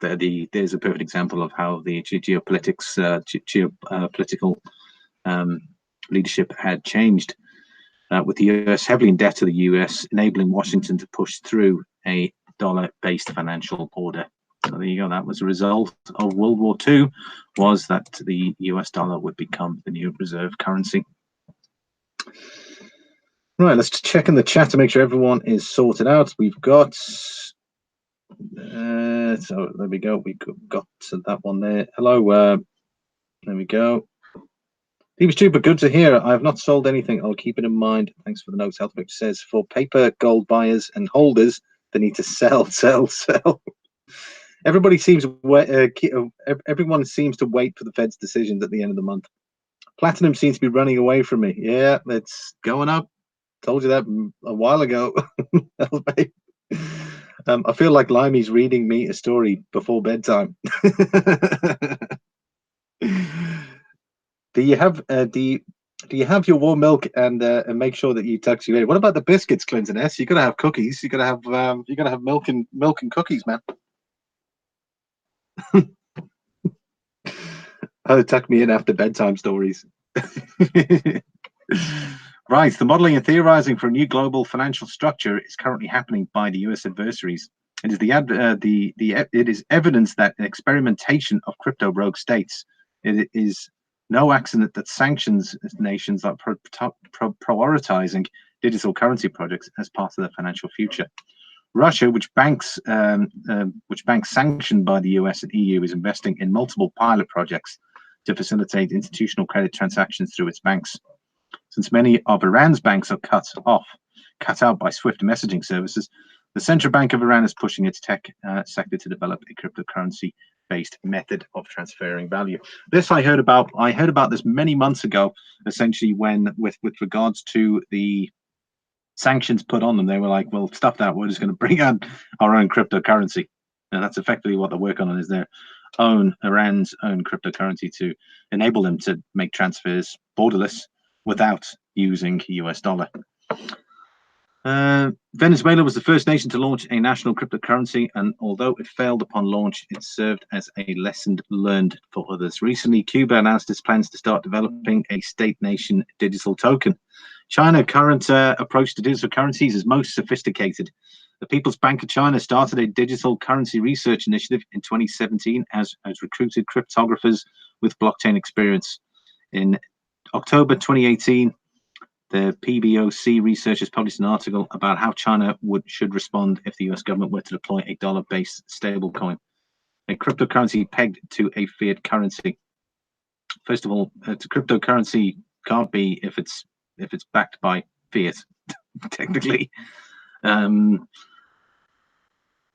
there's a perfect example of how the geopolitical leadership had changed, with the US heavily in debt to the US, enabling Washington to push through a dollar-based financial order. So there you go. That was a result of World War II, was that the US dollar would become the new reserve currency. Right, let's check in the chat to make sure everyone is sorted out. We've got... so there we go. We got to that one there. Hello. There we go. He was super good to hear. I have not sold anything. I'll keep it in mind. Thanks for the notes. Healthwick says, for paper gold buyers and holders, they need to sell. Everybody seems everyone seems to wait for the Fed's decisions at the end of the month. Platinum seems to be running away from me. Yeah, it's going up. Told you that a while ago. I feel like Limey's reading me a story before bedtime. Do you have your warm milk and make sure that you tuck you in? What about the biscuits, Clinton S? You gotta have cookies. You gotta have milk and cookies, man. Oh, tuck me in after bedtime stories. Right, the modeling and theorizing for a new global financial structure is currently happening by the US adversaries. It is evidence that experimentation of crypto rogue states is No accident that sanctions nations that prioritizing digital currency projects as part of their financial future. Russia, which banks sanctioned by the US and EU, is investing in multiple pilot projects to facilitate institutional credit transactions through its banks. Since many of Iran's banks are cut out by SWIFT messaging services, the Central Bank of Iran is pushing its tech sector to develop a cryptocurrency-based method of transferring value. This I heard about this many months ago, essentially when with regards to the sanctions put on them, they were like, well, stuff that, we're just going to bring out our own cryptocurrency. And that's effectively what they're working on, is their own, Iran's own cryptocurrency to enable them to make transfers borderless without using US dollar. Venezuela was the first nation to launch a national cryptocurrency, and although it failed upon launch, it served as a lesson learned for others. Recently, Cuba announced its plans to start developing a state-nation digital token. China's current approach to digital currencies is most sophisticated. The People's Bank of China started a digital currency research initiative in 2017 as recruited cryptographers with blockchain experience. In October 2018, the PBOC researchers published an article about how China should respond if the US government were to deploy a dollar-based stablecoin, a cryptocurrency pegged to a fiat currency. First of all, it's a cryptocurrency can't be if it's backed by fiat, technically.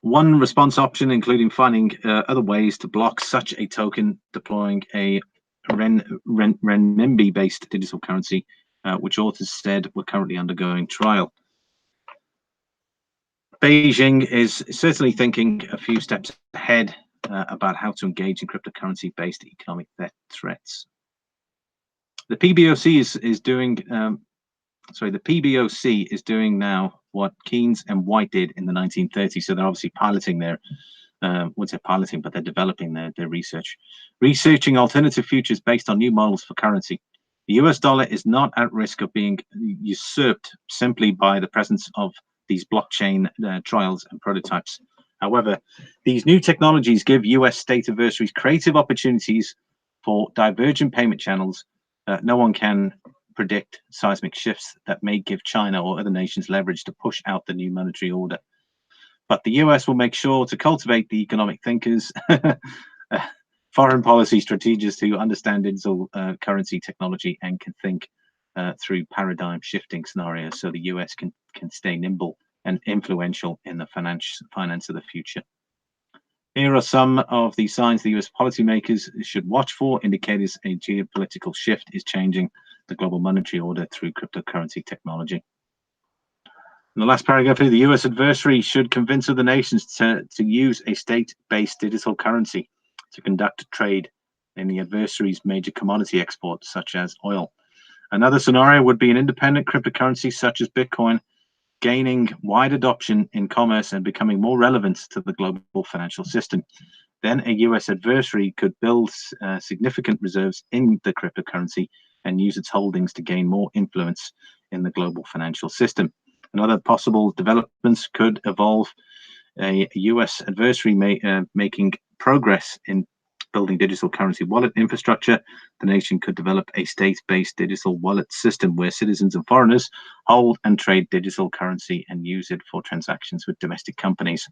One response option, including finding other ways to block such a token, deploying a renminbi-based digital currency, which authors said were currently undergoing trial. Beijing is certainly thinking a few steps ahead about how to engage in cryptocurrency-based economic threats. The PBOC is doing. The PBOC is doing now what Keynes and White did in the 1930s. So they're obviously piloting their, what's it piloting, but they're developing their research. Researching alternative futures based on new models for currency. The US dollar is not at risk of being usurped simply by the presence of these blockchain trials and prototypes. However, these new technologies give US state adversaries creative opportunities for divergent payment channels. No one can predict seismic shifts that may give China or other nations leverage to push out the new monetary order. But the US will make sure to cultivate the economic thinkers, foreign policy strategists who understand digital currency technology and can think through paradigm shifting scenarios, so the US can stay nimble and influential in the finance of the future. Here are some of the signs the US policymakers should watch for, indicators a geopolitical shift is changing the global monetary order through cryptocurrency technology. In the last paragraph here, the US adversary should convince other nations to use a state-based digital currency to conduct trade in the adversary's major commodity exports, such as oil. Another scenario would be an independent cryptocurrency such as Bitcoin, gaining wide adoption in commerce and becoming more relevant to the global financial system. Then a US adversary could build significant reserves in the cryptocurrency and use its holdings to gain more influence in the global financial system. And other possible developments could involve a US adversary making progress in building digital currency wallet infrastructure. The nation could develop a state-based digital wallet system where citizens and foreigners hold and trade digital currency and use it for transactions with domestic companies.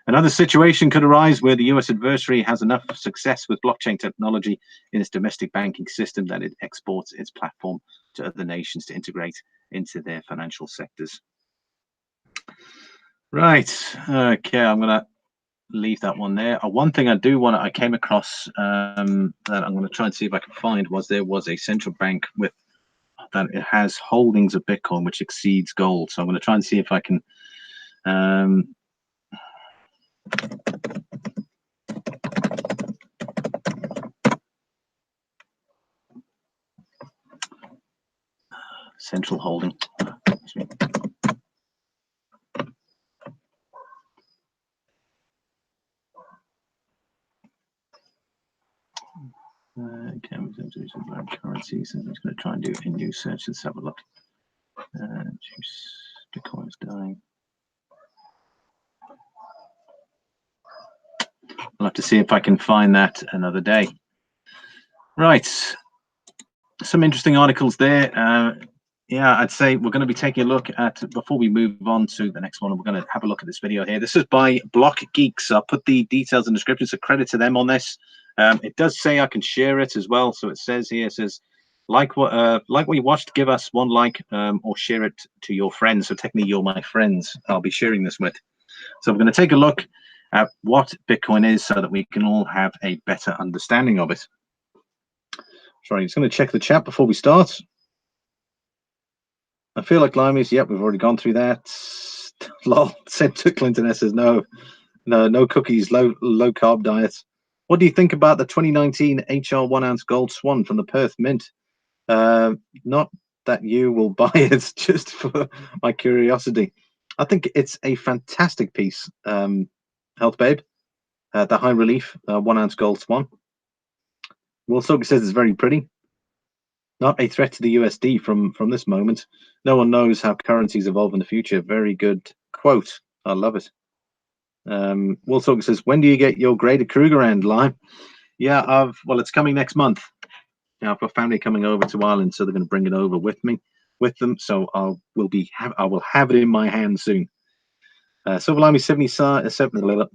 Another situation could arise where the US adversary has enough success with blockchain technology in its domestic banking system that it exports its platform to other nations to integrate into their financial sectors. Right, okay, I'm going to leave that one there. One thing I came across that I'm going to try and see if I can find was there was a central bank with that it has holdings of Bitcoin which exceeds gold. So I'm going to try and see if I can central holding. Okay, we're going to do some currencies, and I'm just going to try and do a new search. Let's have a look. Bitcoin's dying. I'll have to see if I can find that another day. Right. some interesting articles there. Yeah, I'd say we're going to be taking a look at, before we move on to the next one, we're going to have a look at this video here. This is by Block Geeks. I'll put the details in the description, so credit to them on this. It does say I can share it as well. So it says here, it says, like what you watched, give us one like, or share it to your friends. So technically you're my friends I'll be sharing this with. So we're going to take a look at what Bitcoin is so that we can all have a better understanding of it. Sorry, just going to check the chat before we start. I feel like limeys. Yep, we've already gone through that. Lol, sent to Clinton says no cookies, low carb diet. What do you think about the 2019 HR 1 ounce gold swan from the Perth Mint? Not that you will buy it, just for my curiosity. I think it's a fantastic piece. Health Babe, the high relief 1 ounce gold swan. Will Soak says it's very pretty. Not a threat to the USD from this moment. No one knows how currencies evolve in the future. Very good quote. I love it. Will Soak says, when do you get your Greater Krugerrand Lime? Yeah, well, it's coming next month. Now, I've got family coming over to Ireland, so they're going to bring it over with them. So I will have it in my hand soon. Silver Lime 77.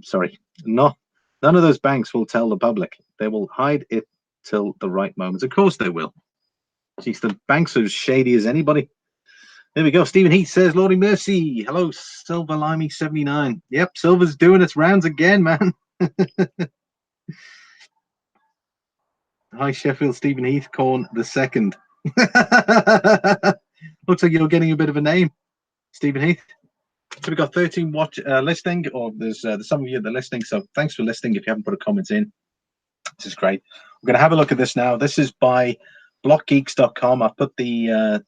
Sorry, no, none of those banks will tell the public. They will hide it till the right moment. Of course they will. Jeez, the banks are as shady as anybody. There we go. Stephen Heath says, Lordy Mercy. Hello, Silver Limey 79. Yep, Silver's doing its rounds again, man. Hi, Sheffield, Stephen Heath, Corn the second. Looks like you're getting a bit of a name, Stephen Heath. So we've got 13 watch listening, or there's some of you that are listening. So thanks for listening. If you haven't put a comment in, this is great. We're going to have a look at this now. This is by blockgeeks.com. I've put the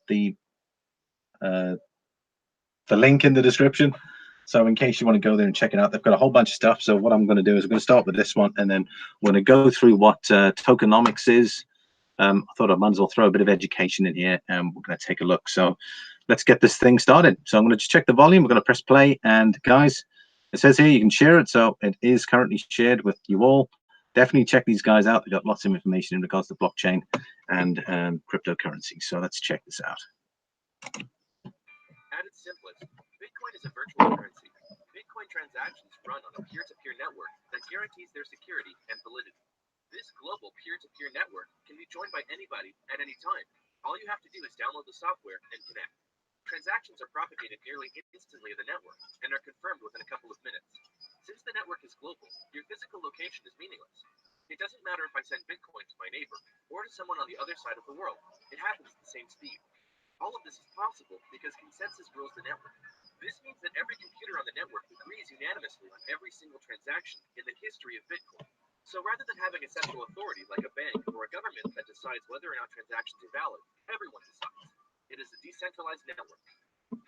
link in the description, so in case you want to go there and check it out, they've got a whole bunch of stuff. So what I'm going to do is I'm going to start with this one, and then we're going to go through what tokenomics is. I thought I might as well throw a bit of education in here, and we're going to take a look. So let's get this thing started. So I'm going to just check the volume. We're going to press play, and guys, it says here you can share it, so it is currently shared with you all. Definitely check these guys out. They've got lots of information in regards to blockchain and cryptocurrency. So let's check this out. At its simplest, Bitcoin is a virtual currency. Bitcoin transactions run on a peer-to-peer network that guarantees their security and validity. This global peer-to-peer network can be joined by anybody at any time. All you have to do is download the software and connect. Transactions are propagated nearly instantly in the network and are confirmed within a couple of minutes. Since the network is global, your physical location is meaningless. It doesn't matter if I send Bitcoin to my neighbor or to someone on the other side of the world. It happens at the same speed. All of this is possible because consensus rules the network. This means that every computer on the network agrees unanimously on every single transaction in the history of Bitcoin. So rather than having a central authority like a bank or a government that decides whether or not transactions are valid, everyone decides. It is a decentralized network.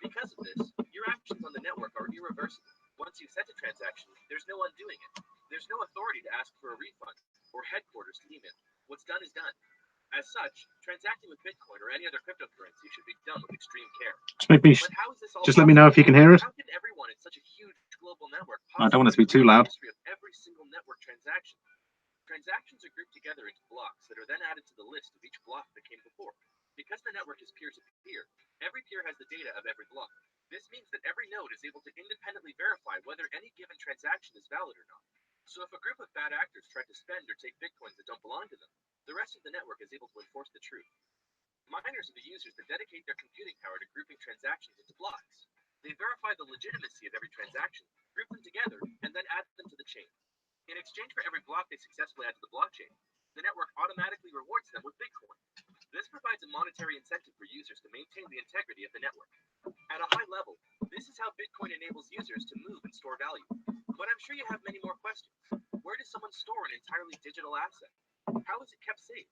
Because of this, your actions on the network are irreversible. Once you've sent a transaction, there's no undoing it. There's no authority to ask for a refund or headquarters to email. What's done is done. As such, transacting with Bitcoin or any other cryptocurrency should be done with extreme care. Just let me know if you can hear it. How can everyone in such a huge global network I don't want it to be too loud. History of every single network transaction. Transactions are grouped together into blocks that are then added to the list of each block that came before. Because the network is peer-to-peer, every peer has the data of every block. This means that every node is able to independently verify whether any given transaction is valid or not. So if a group of bad actors try to spend or take Bitcoins that don't belong to them, the rest of the network is able to enforce the truth. Miners are the users that dedicate their computing power to grouping transactions into blocks. They verify the legitimacy of every transaction, group them together, and then add them to the chain. In exchange for every block they successfully add to the blockchain, the network automatically rewards them with Bitcoin. This provides a monetary incentive for users to maintain the integrity of the network. At a high level, this is how Bitcoin enables users to move and store value. But I'm sure you have many more questions. Where does someone store an entirely digital asset? How is it kept safe?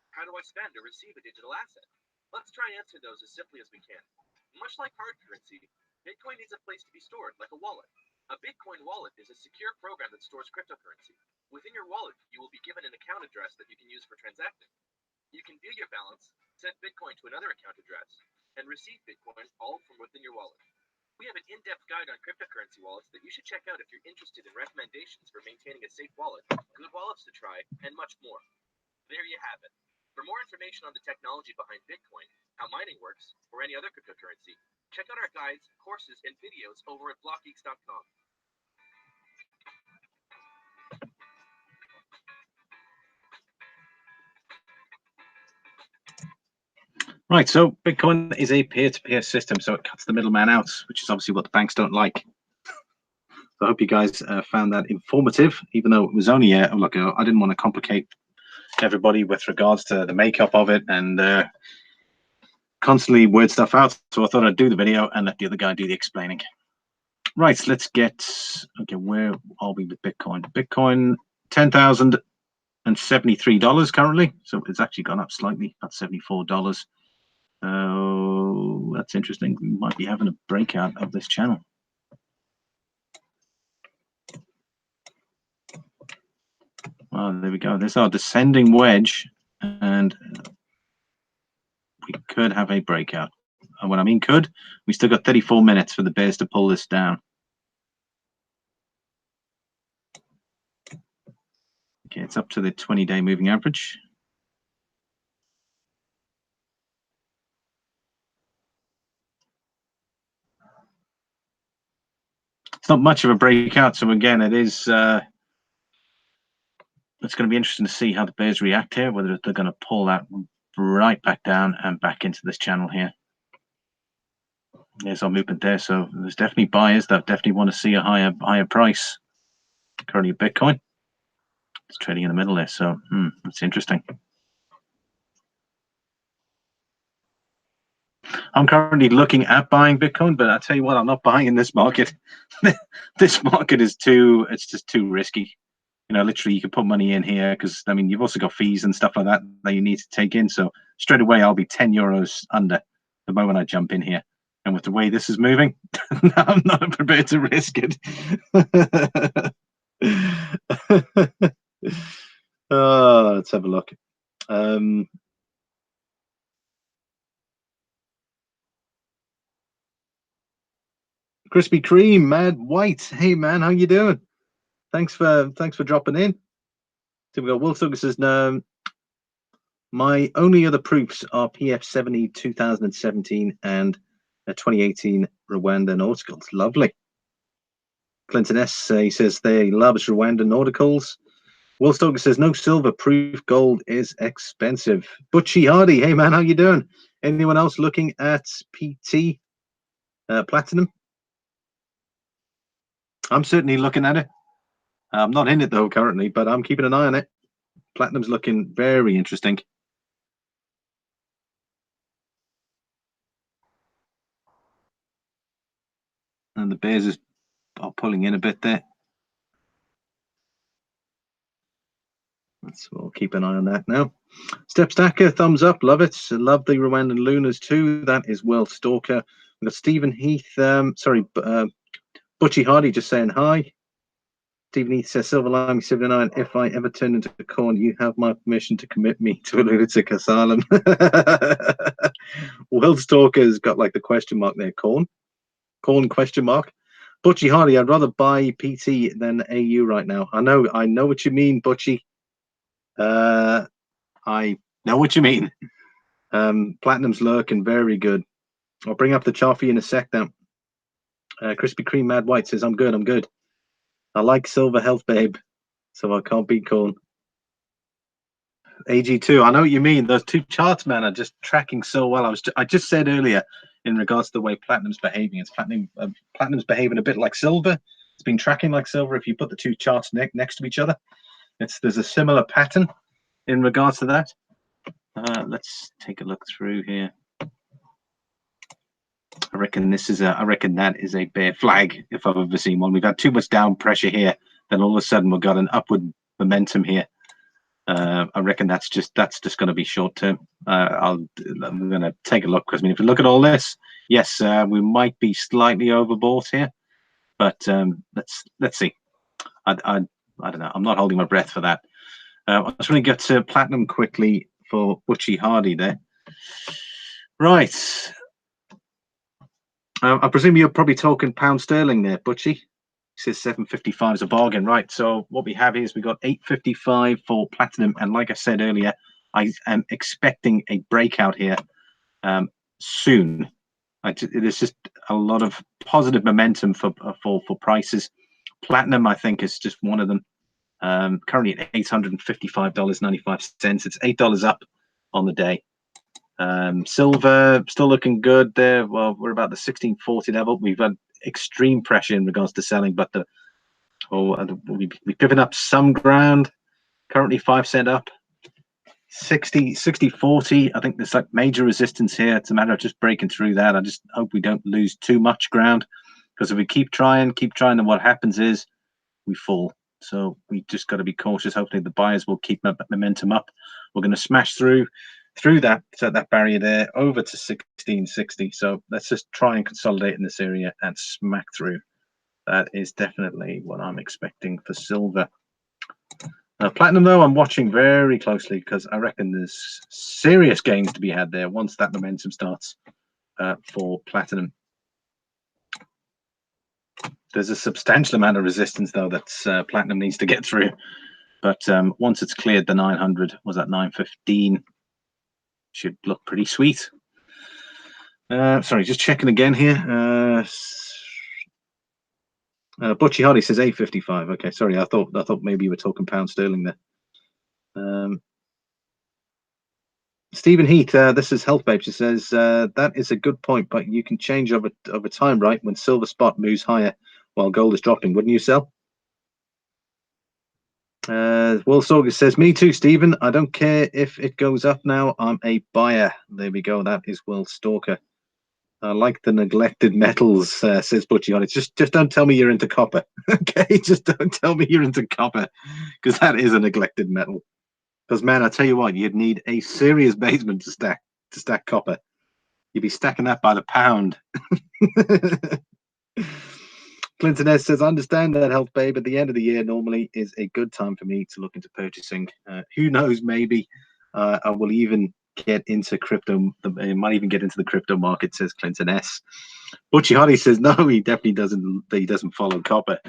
How do I spend or receive a digital asset? Let's try and answer those as simply as we can. Much like hard currency, Bitcoin needs a place to be stored, like a wallet. A Bitcoin wallet is a secure program that stores cryptocurrency. Within your wallet, you will be given an account address that you can use for transacting. You can view your balance, send Bitcoin to another account address, and receive Bitcoin all from within your wallet. We have an in-depth guide on cryptocurrency wallets that you should check out if you're interested in recommendations for maintaining a safe wallet, good wallets to try, and much more. There you have it. For more information on the technology behind Bitcoin, how mining works, or any other cryptocurrency, check out our guides, courses, and videos over at blockgeeks.com. Right, so Bitcoin is a peer-to-peer system, so it cuts the middleman out, which is obviously what the banks don't like. So I hope you guys found that informative, even though it was only look, I didn't want to complicate everybody with regards to the makeup of it and constantly word stuff out. So I thought I'd do the video and let the other guy do the explaining. Right, let's get, okay, where are we with Bitcoin? Bitcoin, $10,073 currently. So it's actually gone up slightly, about $74. Oh, that's interesting. We might be having a breakout of this channel. Oh, there we go. This is our descending wedge, and we could have a breakout. And when I mean could, we still got 34 minutes for the bears to pull this down. Okay, it's up to the 20-day moving average. It's not much of a breakout, so again, it is. It's going to be interesting to see how the bears react here, whether they're going to pull that right back down and back into this channel here. There's our movement there, so there's definitely buyers that definitely want to see a higher price. Currently, Bitcoin. It's trading in the middle there, so that's interesting. I'm currently looking at buying Bitcoin, but I tell you what, I'm not buying in this market. This market is it's just too risky. You know, literally you can put money in here because, I mean, you've also got fees and stuff like that that you need to take in. So straight away, I'll be 10 euros under the moment I jump in here. And with the way this is moving, I'm not prepared to risk it. Let's have a look. Krispy Kreme, Mad White. Hey man, how you doing? Thanks for dropping in. So we got Will Sugar says, no, my only other proofs are PF70 2017 and a 2018 Rwanda nauticals. Lovely. Clinton S, he says they loves Rwanda nauticals. Will Stoker says no silver, proof gold is expensive. Butchie Hardy, hey man, how you doing? Anyone else looking at PT Platinum? I'm certainly looking at it. I'm not in it though currently, but I'm keeping an eye on it. Platinum's looking very interesting. And the bears are pulling in a bit there. So we'll keep an eye on that now. Step Stacker, thumbs up, love it. Love the Rwandan Lunas too. That is Will Stalker. We've got Stephen Heath, Butchie Hardy just saying hi. Stephen Heath says, Silver Lime 79, if I ever turn into a corn, you have my permission to commit me to a lunatic asylum. Will Stalker's got like the question mark there, corn question mark. Butchie Hardy, I'd rather buy PT than AU right now. I know what you mean, Butchie. I know what you mean. Platinum's lurking very good. I'll bring up the chart for you in a sec now. Krispy Kreme Mad White says, I'm good. I like silver health, babe, so I can't beat corn. AG2, I know what you mean. Those two charts, man, are just tracking so well. I just said earlier in regards to the way Platinum's behaving. It's Platinum's behaving a bit like silver. It's been tracking like silver. If you put the two charts next to each other, there's a similar pattern in regards to that. Let's take a look through here. I reckon that is a bear flag if I've ever seen one. We've had too much down pressure here, then all of a sudden we've got an upward momentum here. I reckon that's just going to be short term. I'm going to take a look because I mean, if you look at all this, yes, we might be slightly overbought here, but let's see. I don't know. I'm not holding my breath for that. I just want to get to Platinum quickly for Butchie Hardy there. Right. I presume you're probably talking pound sterling there, Butchie. He says 755 is a bargain, right? So what we have is we got 855 for Platinum, and like I said earlier, I am expecting a breakout here soon. There's just a lot of positive momentum for prices. Platinum, I think, is just one of them. Currently at $855.95. It's $8 up on the day. Silver still looking good there. Well, we're about the 1640 level. We've had extreme pressure in regards to selling, but we've given up some ground. Currently 5 cent up. 60-40. I think there's like major resistance here. It's a matter of just breaking through that. I just hope we don't lose too much ground, because if we keep trying, then what happens is we fall. So we just got to be cautious. Hopefully the buyers will keep momentum up. We're going to smash through that barrier there over to 1660. So let's just try and consolidate in this area and smack through. That is definitely what I'm expecting for silver. Platinum, though, I'm watching very closely, because I reckon there's serious gains to be had there once that momentum starts for platinum. There's a substantial amount of resistance, though, that platinum needs to get through. But once it's cleared the 900, was that 915, should look pretty sweet. Sorry, just checking again here. Butchie Hardy says 855. Okay, sorry, I thought maybe you were talking pound sterling there. Stephen Heath, this is Health Babe. She says that is a good point, but you can change over time, right? When silver spot moves higher while gold is dropping, wouldn't you sell? Will Sorgus says, me too, Stephen. I don't care if it goes up now. I'm a buyer. There we go. That is Will Stalker. I like the neglected metals, says Butchie on it. Just don't tell me you're into copper. Okay, just don't tell me you're into copper, because that is a neglected metal. Because, man, I tell you what, you'd need a serious basement to stack copper. You'd be stacking that by the pound. Clinton S says, I understand that, Health Babe. At the end of the year normally is a good time for me to look into purchasing. Who knows, maybe I will even get into crypto. I might even get into the crypto market, says Clinton S. Butchie Hardy says, no, he definitely doesn't. He doesn't follow copper.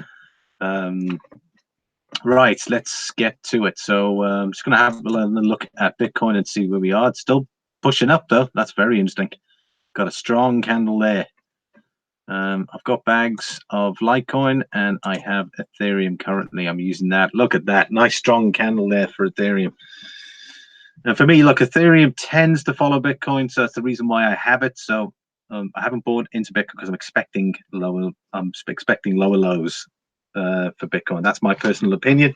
Right, let's get to it. So I'm just going to have a look at Bitcoin and see where we are. It's still pushing up, though. That's very interesting. Got a strong candle there. I've got bags of Litecoin and I have Ethereum currently. I'm using that. Look at that. Nice strong candle there for Ethereum. And for me, look, Ethereum tends to follow Bitcoin, so that's the reason why I have it. So I haven't bought into Bitcoin because I'm expecting lower lows for Bitcoin. That's my personal opinion,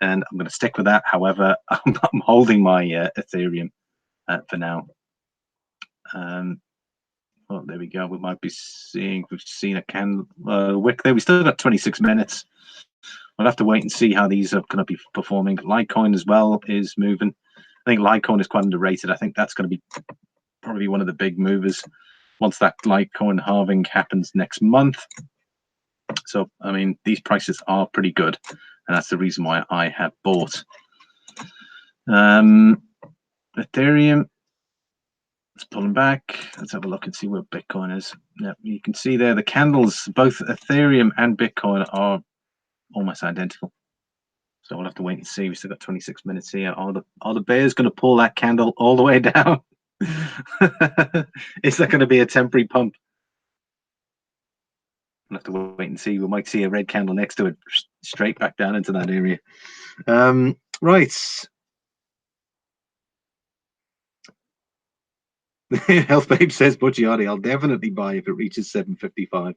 and I'm going to stick with that. However, I'm holding my Ethereum for now. Well, there we go. We might be seeing, we've seen a candle wick there. We still got 26 minutes. We'll have to wait and see how these are going to be performing. Litecoin as well is moving. I think Litecoin is quite underrated. I think that's going to be probably one of the big movers once that Litecoin halving happens next month. So, I mean, these prices are pretty good, and that's the reason why I have bought. Ethereum, it's pulling back. Let's have a look and see where Bitcoin is. Yeah, you can see there the candles, both Ethereum and Bitcoin are almost identical. So we'll have to wait and see. We've still got 26 minutes here. Are the bears going to pull that candle all the way down? Is that going to be a temporary pump? We'll have to wait and see. We might see a red candle next to it, straight back down into that area. Right. Health Babe says, Butchiardi, I'll definitely buy if it reaches 755.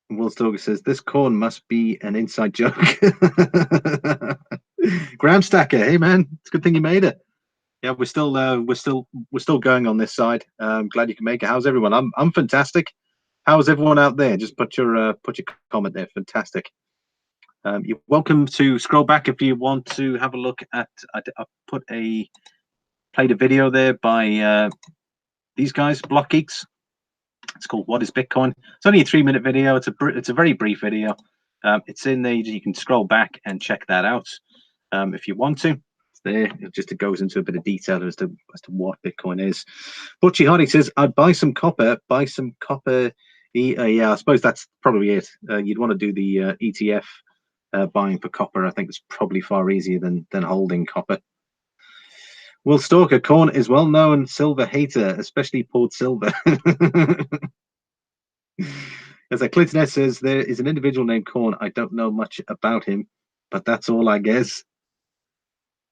Will Stoker says, this corn must be an inside joke. Graham Stacker, hey man, it's a good thing you made it. Yeah, we're still going on this side. I'm glad you can make it. How's everyone? I'm fantastic. How's everyone out there? Just put your comment there. Fantastic. You're welcome to scroll back if you want to have a look at. I played a video there by these guys, Block Geeks. It's called "What is Bitcoin?" It's only a 3-minute video. It's a very brief video. It's in there. You can scroll back and check that out if you want to. It's there. It goes into a bit of detail as to what Bitcoin is. Butchie Hardy says, "I'd buy some copper. Buy some copper." Yeah, I suppose that's probably it. You'd want to do the ETF buying for copper. I think it's probably far easier than holding copper. Will Stalker, corn is well-known silver hater, especially poured silver. As Clinton S says, there is an individual named Corn. I don't know much about him, but that's all I guess.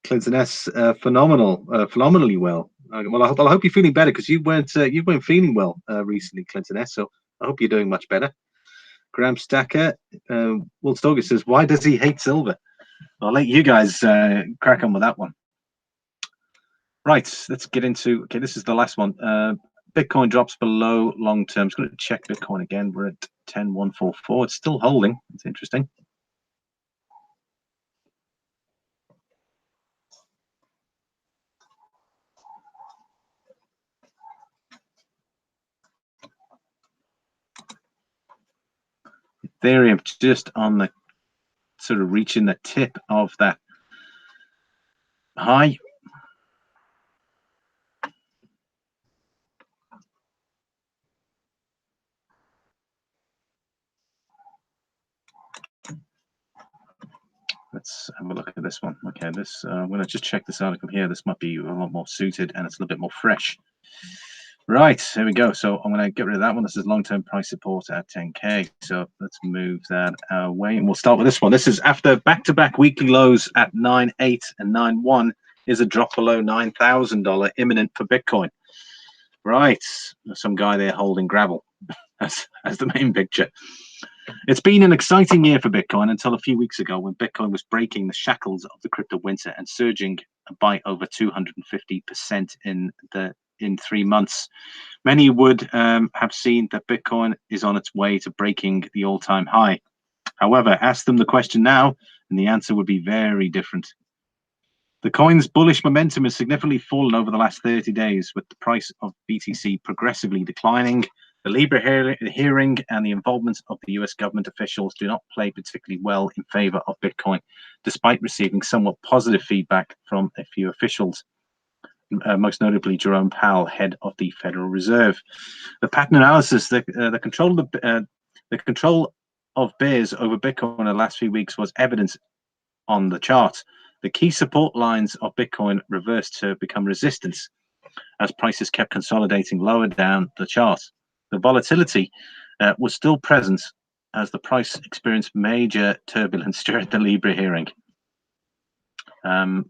Clinton S, phenomenally well. Well, I hope you're feeling better, because you weren't feeling well recently, Clinton S. So I hope you're doing much better. Graham Stacker, Will Stalker says, why does he hate silver? I'll let you guys crack on with that one. Right, let's get into, okay, this is the last one. Bitcoin drops below long term. I'm just going to check Bitcoin again. We're at 10,144. It's still holding. It's interesting. Ethereum just on the sort of reaching the tip of that high. Let's have a look at this one. Okay, this I'm going to just check this article here. This might be a lot more suited, and it's a little bit more fresh. Right, here we go. So I'm going to get rid of that one. This is long-term price support at 10K. So let's move that away, and we'll start with this one. This is after back-to-back weekly lows at 9.8 and 9.1. Is a drop below $9,000 imminent for Bitcoin. Right, some guy there holding gravel as the main picture. It's been an exciting year for Bitcoin until a few weeks ago, when Bitcoin was breaking the shackles of the crypto winter and surging by over 250% in 3 months. Many would have seen that Bitcoin is on its way to breaking the all-time high. However, ask them the question now, and the answer would be very different. The coin's bullish momentum has significantly fallen over the last 30 days, with the price of BTC progressively declining. The Libra hearing and the involvement of the US government officials do not play particularly well in favor of Bitcoin, despite receiving somewhat positive feedback from a few officials, most notably Jerome Powell, head of the Federal Reserve. The pattern analysis, the control of bears over Bitcoin in the last few weeks was evident on the chart. The key support lines of Bitcoin reversed to become resistance as prices kept consolidating lower down the chart. The volatility was still present as the price experienced major turbulence during the Libra hearing. And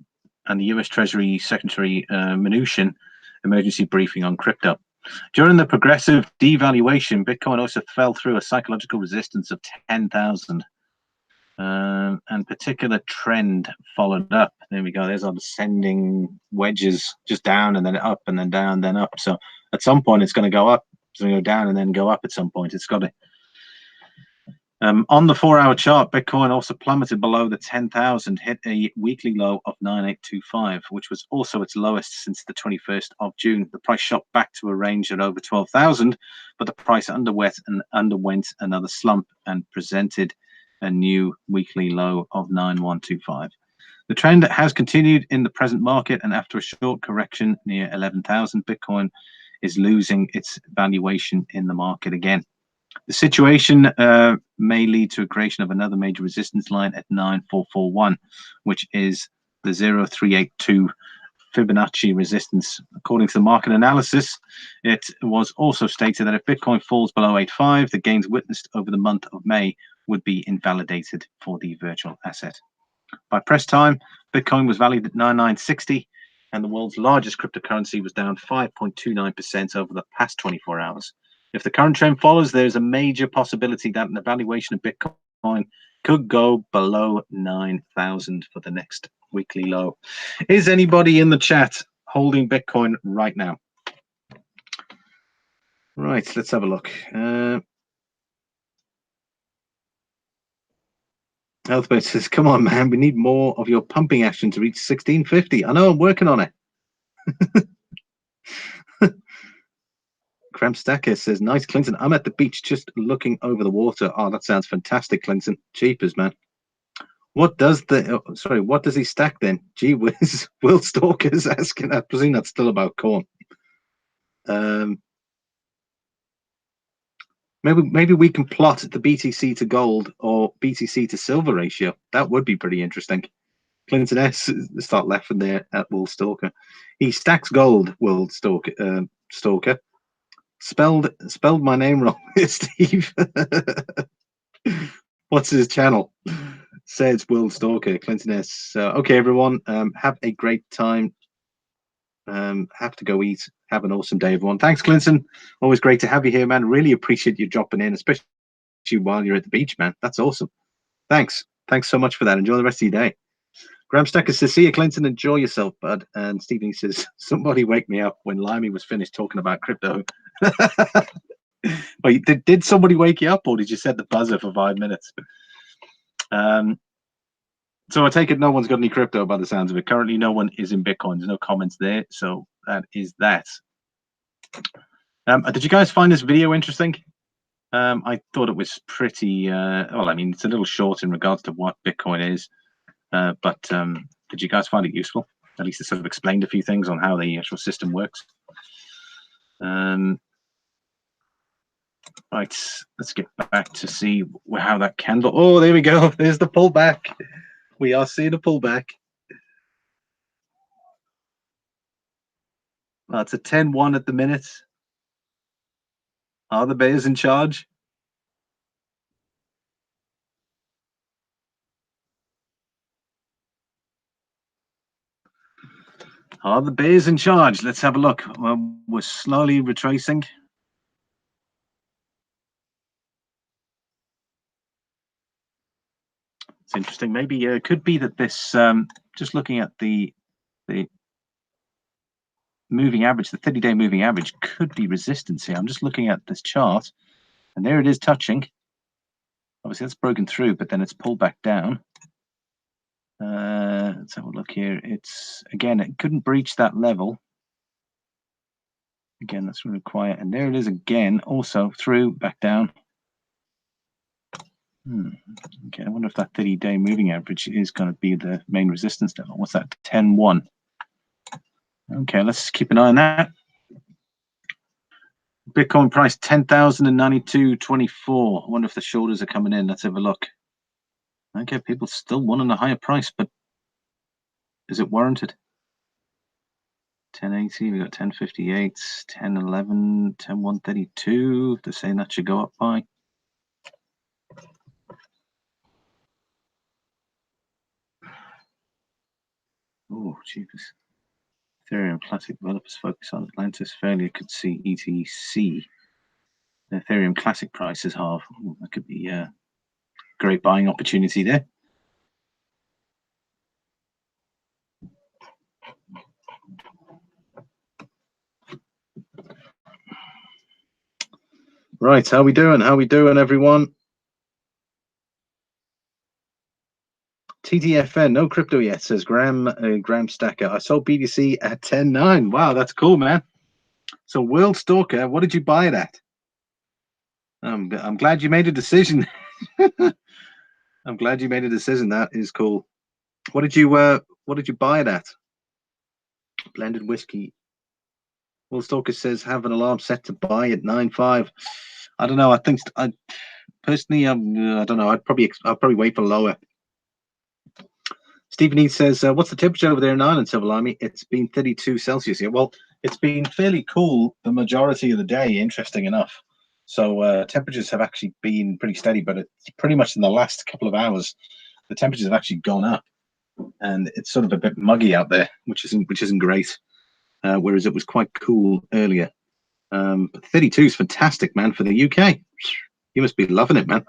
the US Treasury Secretary Mnuchin emergency briefing on crypto. During the progressive devaluation, Bitcoin also fell through a psychological resistance of 10,000. And particular trend followed up. There we go. There's our descending wedges, just down and then up and then down, then up. So at some point it's going to go up. It's going to go down and then go up at some point. It's got to. On the 4-hour chart, Bitcoin also plummeted below the 10,000, hit a weekly low of 9,825, which was also its lowest since the 21st of June. The price shot back to a range at over 12,000, but the price underwent another slump and presented a new weekly low of 9,125. The trend has continued in the present market, and after a short correction near 11,000, Bitcoin is losing its valuation in the market again. The situation may lead to a creation of another major resistance line at 9,441, which is the 0.382 Fibonacci resistance. According to the market analysis, it was also stated that if Bitcoin falls below 8.5, the gains witnessed over the month of May would be invalidated for the virtual asset. By press time, Bitcoin was valued at 9,960, and the world's largest cryptocurrency was down 5.29% over the past 24 hours. If the current trend follows, there's a major possibility that an evaluation of Bitcoin could go below 9,000 for the next weekly low. Is anybody in the chat holding Bitcoin right now? Right, let's have a look. Healthbase says, come on, man, we need more of your pumping action to reach 1650. I know, I'm working on it. Cram Stacker says, nice, Clinton. I'm at the beach just looking over the water. Oh, that sounds fantastic, Clinton. Cheapers, man. What does what does he stack then? Gee whiz, Will Stalker's asking. I presume that's still about corn. Maybe we can plot the BTC to gold or BTC to silver ratio. That would be pretty interesting. Clinton S. start laughing there at Will Stalker. He stacks gold. Will Stalker. Stalker. Spelled my name wrong, Steve. What's his channel? Says Will Stalker. Clinton S. Okay, everyone. Have a great time. Have to go eat. Have an awesome day, everyone. Thanks, Clinton. Always great to have you here, man. Really appreciate you dropping in, especially while you're at the beach, man. That's awesome. Thanks. Thanks so much for that. Enjoy the rest of your day. Graham Stacker says, see you, Clinton. Enjoy yourself, bud. And Stephen says, somebody wake me up when Limey was finished talking about crypto. Wait, did somebody wake you up, or did you set the buzzer for 5 minutes? So I take it no one's got any crypto by the sounds of it. Currently, no one is in Bitcoin. There's no comments there. So that is that. Did you guys find this video interesting? I thought it was pretty, well, I mean, it's a little short in regards to what Bitcoin is. But did you guys find it useful? At least it sort of explained a few things on how the actual system works. Right, let's get back to see how that candle. Oh, there we go. There's the pullback. We are seeing a pullback. Well, it's a 10-1 at the minute. Are the bears in charge? Are the bears in charge? Let's have a look. Well, we're slowly retracing. It's interesting. Maybe it could be that this, just looking at the moving average, the 30-day moving average could be resistance here. I'm just looking at this chart, and there it is touching. Obviously, that's broken through, but then it's pulled back down. Let's have a look here. It's, again, it couldn't breach that level. Again, that's really quiet. And there it is again, also through, back down. Okay, I wonder if that 30-day moving average is going to be the main resistance level. What's that? 10-1. Okay, let's keep an eye on that. Bitcoin price 10,092.24. I wonder if the shoulders are coming in. Let's have a look. Okay, people still wanting a higher price, but is it warranted? 1080, we got 1058, 1011, 10132. They're saying that should go up by. Oh, Jesus. Ethereum Classic developers focus on Atlantis failure could see ETC. The Ethereum Classic price is half. Ooh, that could be a great buying opportunity there. Right, how we doing? How we doing, everyone? TTFN, no crypto yet, says Graham Stacker. I sold BTC at 10.9. Wow, that's cool, man. So, World Stalker, what did you buy it at? I'm glad you made a decision. I'm glad you made a decision. That is cool. What did you buy it at? Blended whiskey. Will Stalker says have an alarm set to buy at 9.5. I don't know. I think I personally, I don't know. I'll probably wait for lower. Stephen E says, what's the temperature over there in Ireland, Civil Army? It's been 32 Celsius here. Well, it's been fairly cool the majority of the day, interesting enough. So temperatures have actually been pretty steady, but it's pretty much in the last couple of hours, the temperatures have actually gone up, and it's sort of a bit muggy out there, which isn't great. Whereas it was quite cool earlier. But 32 is fantastic, man, for the UK. You must be loving it, man.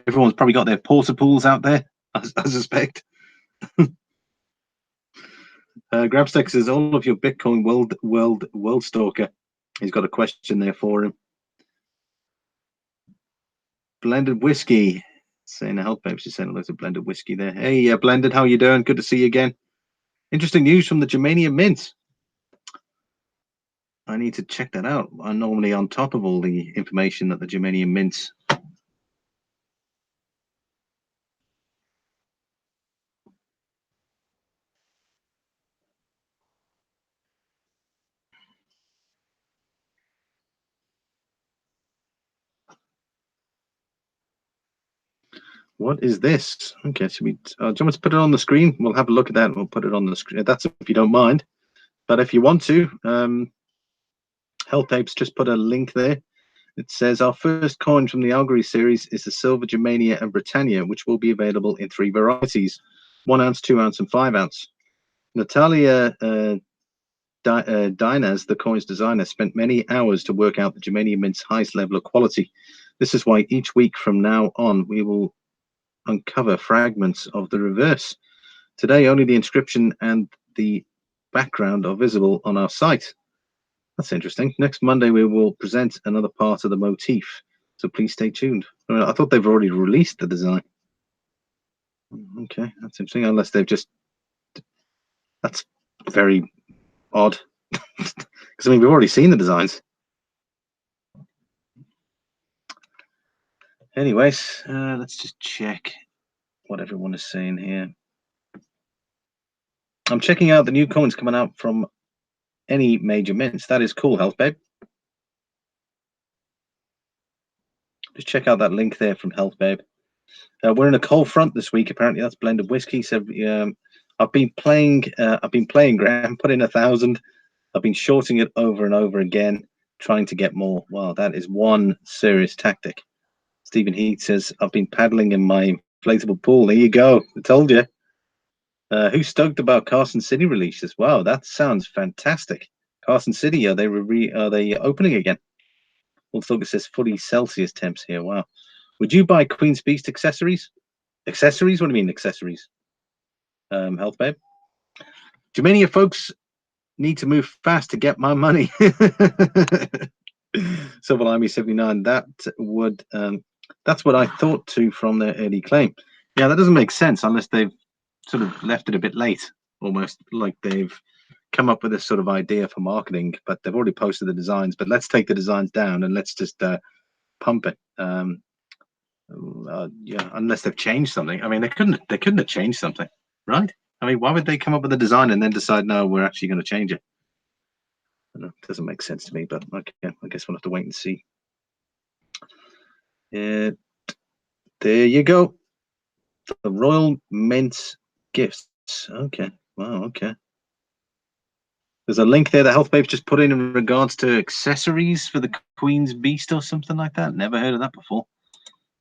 Everyone's probably got their porta pools out there, I suspect. Grabstack says all of your Bitcoin world stalker. He's got a question there for him. Blended whiskey. Saying a help, babe. She's saying loads of blended whiskey there. Hey, blended, how you doing? Good to see you again. Interesting news from the Germanium Mint. I need to check that out. I'm normally on top of all the information that the Germanium Mint. What is this? Okay, should we? Do you want me to put it on the screen? We'll have a look at that and we'll put it on the screen. That's if you don't mind. But if you want to, Health Apes just put a link there. It says our first coin from the Algory series is the Silver Germania and Britannia, which will be available in 3 varieties: 1 ounce, 2 ounce, and 5 ounce. Natalia Dinaz, the coin's designer, spent many hours to work out the Germania Mint's highest level of quality. This is why each week from now on we will uncover fragments of the reverse. Today, only the inscription and the background are visible on our site. That's interesting. Next Monday, we will present another part of the motif, so please stay tuned. I thought they've already released the design. Okay, that's interesting, unless they've just... That's very odd. Because, I mean, we've already seen the designs. Anyways, let's just check what everyone is saying here. I'm checking out the new coins coming out from any major mints. That is cool, Health Babe. Just check out that link there from Health Babe. We're in a cold front this week. Apparently, that's blended whiskey. So I've been playing, Graham. Put in 1,000. I've been shorting it over and over again, trying to get more. Wow, that is one serious tactic. Stephen Heath says I've been paddling in my inflatable pool. There you go. I told you. Who's stoked about Carson City releases? Wow, that sounds fantastic. Carson City, are they opening again? Also, it says 40 Celsius temps here. Wow. Would you buy Queen's Beast accessories? Accessories? What do you mean accessories? Health Babe. Germania folks need to move fast to get my money. Silver Limey 79. That would that's what I thought too from their early claim. Yeah, that doesn't make sense unless they've sort of left it a bit late, almost like they've come up with this sort of idea for marketing, but they've already posted the designs. But let's take the designs down and let's just pump it. Yeah, unless they've changed something. I mean, they couldn't have changed something, right? I mean, why would they come up with a design and then decide, no, we're actually going to change it? I don't know, it doesn't make sense to me, but okay, I guess we'll have to wait and see. There you go. The Royal Mint gifts. Okay. Wow. Okay. There's a link there that Health Babe's just put in regards to accessories for the Queen's Beast or something like that. Never heard of that before.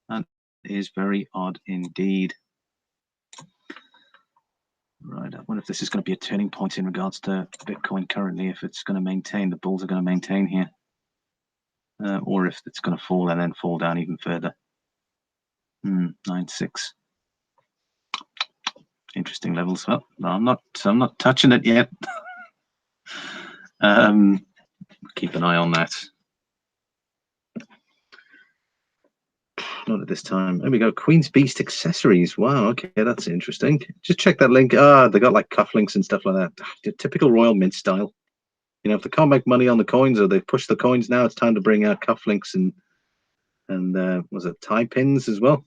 That is very odd indeed. Right. I wonder if this is going to be a turning point in regards to Bitcoin currently, if it's going to maintain, the bulls are going to maintain here. Or if it's going to fall and then fall down even further. 9.6. Interesting levels. Well, no, I'm not touching it yet. Keep an eye on that. Not at this time. There we go. Queen's Beast accessories. Wow. Okay, that's interesting. Just check that link. They got like cufflinks and stuff like that. Typical Royal Mint style. You know, if they can't make money on the coins or they've pushed the coins now, it's time to bring out cufflinks and was it tie pins as well?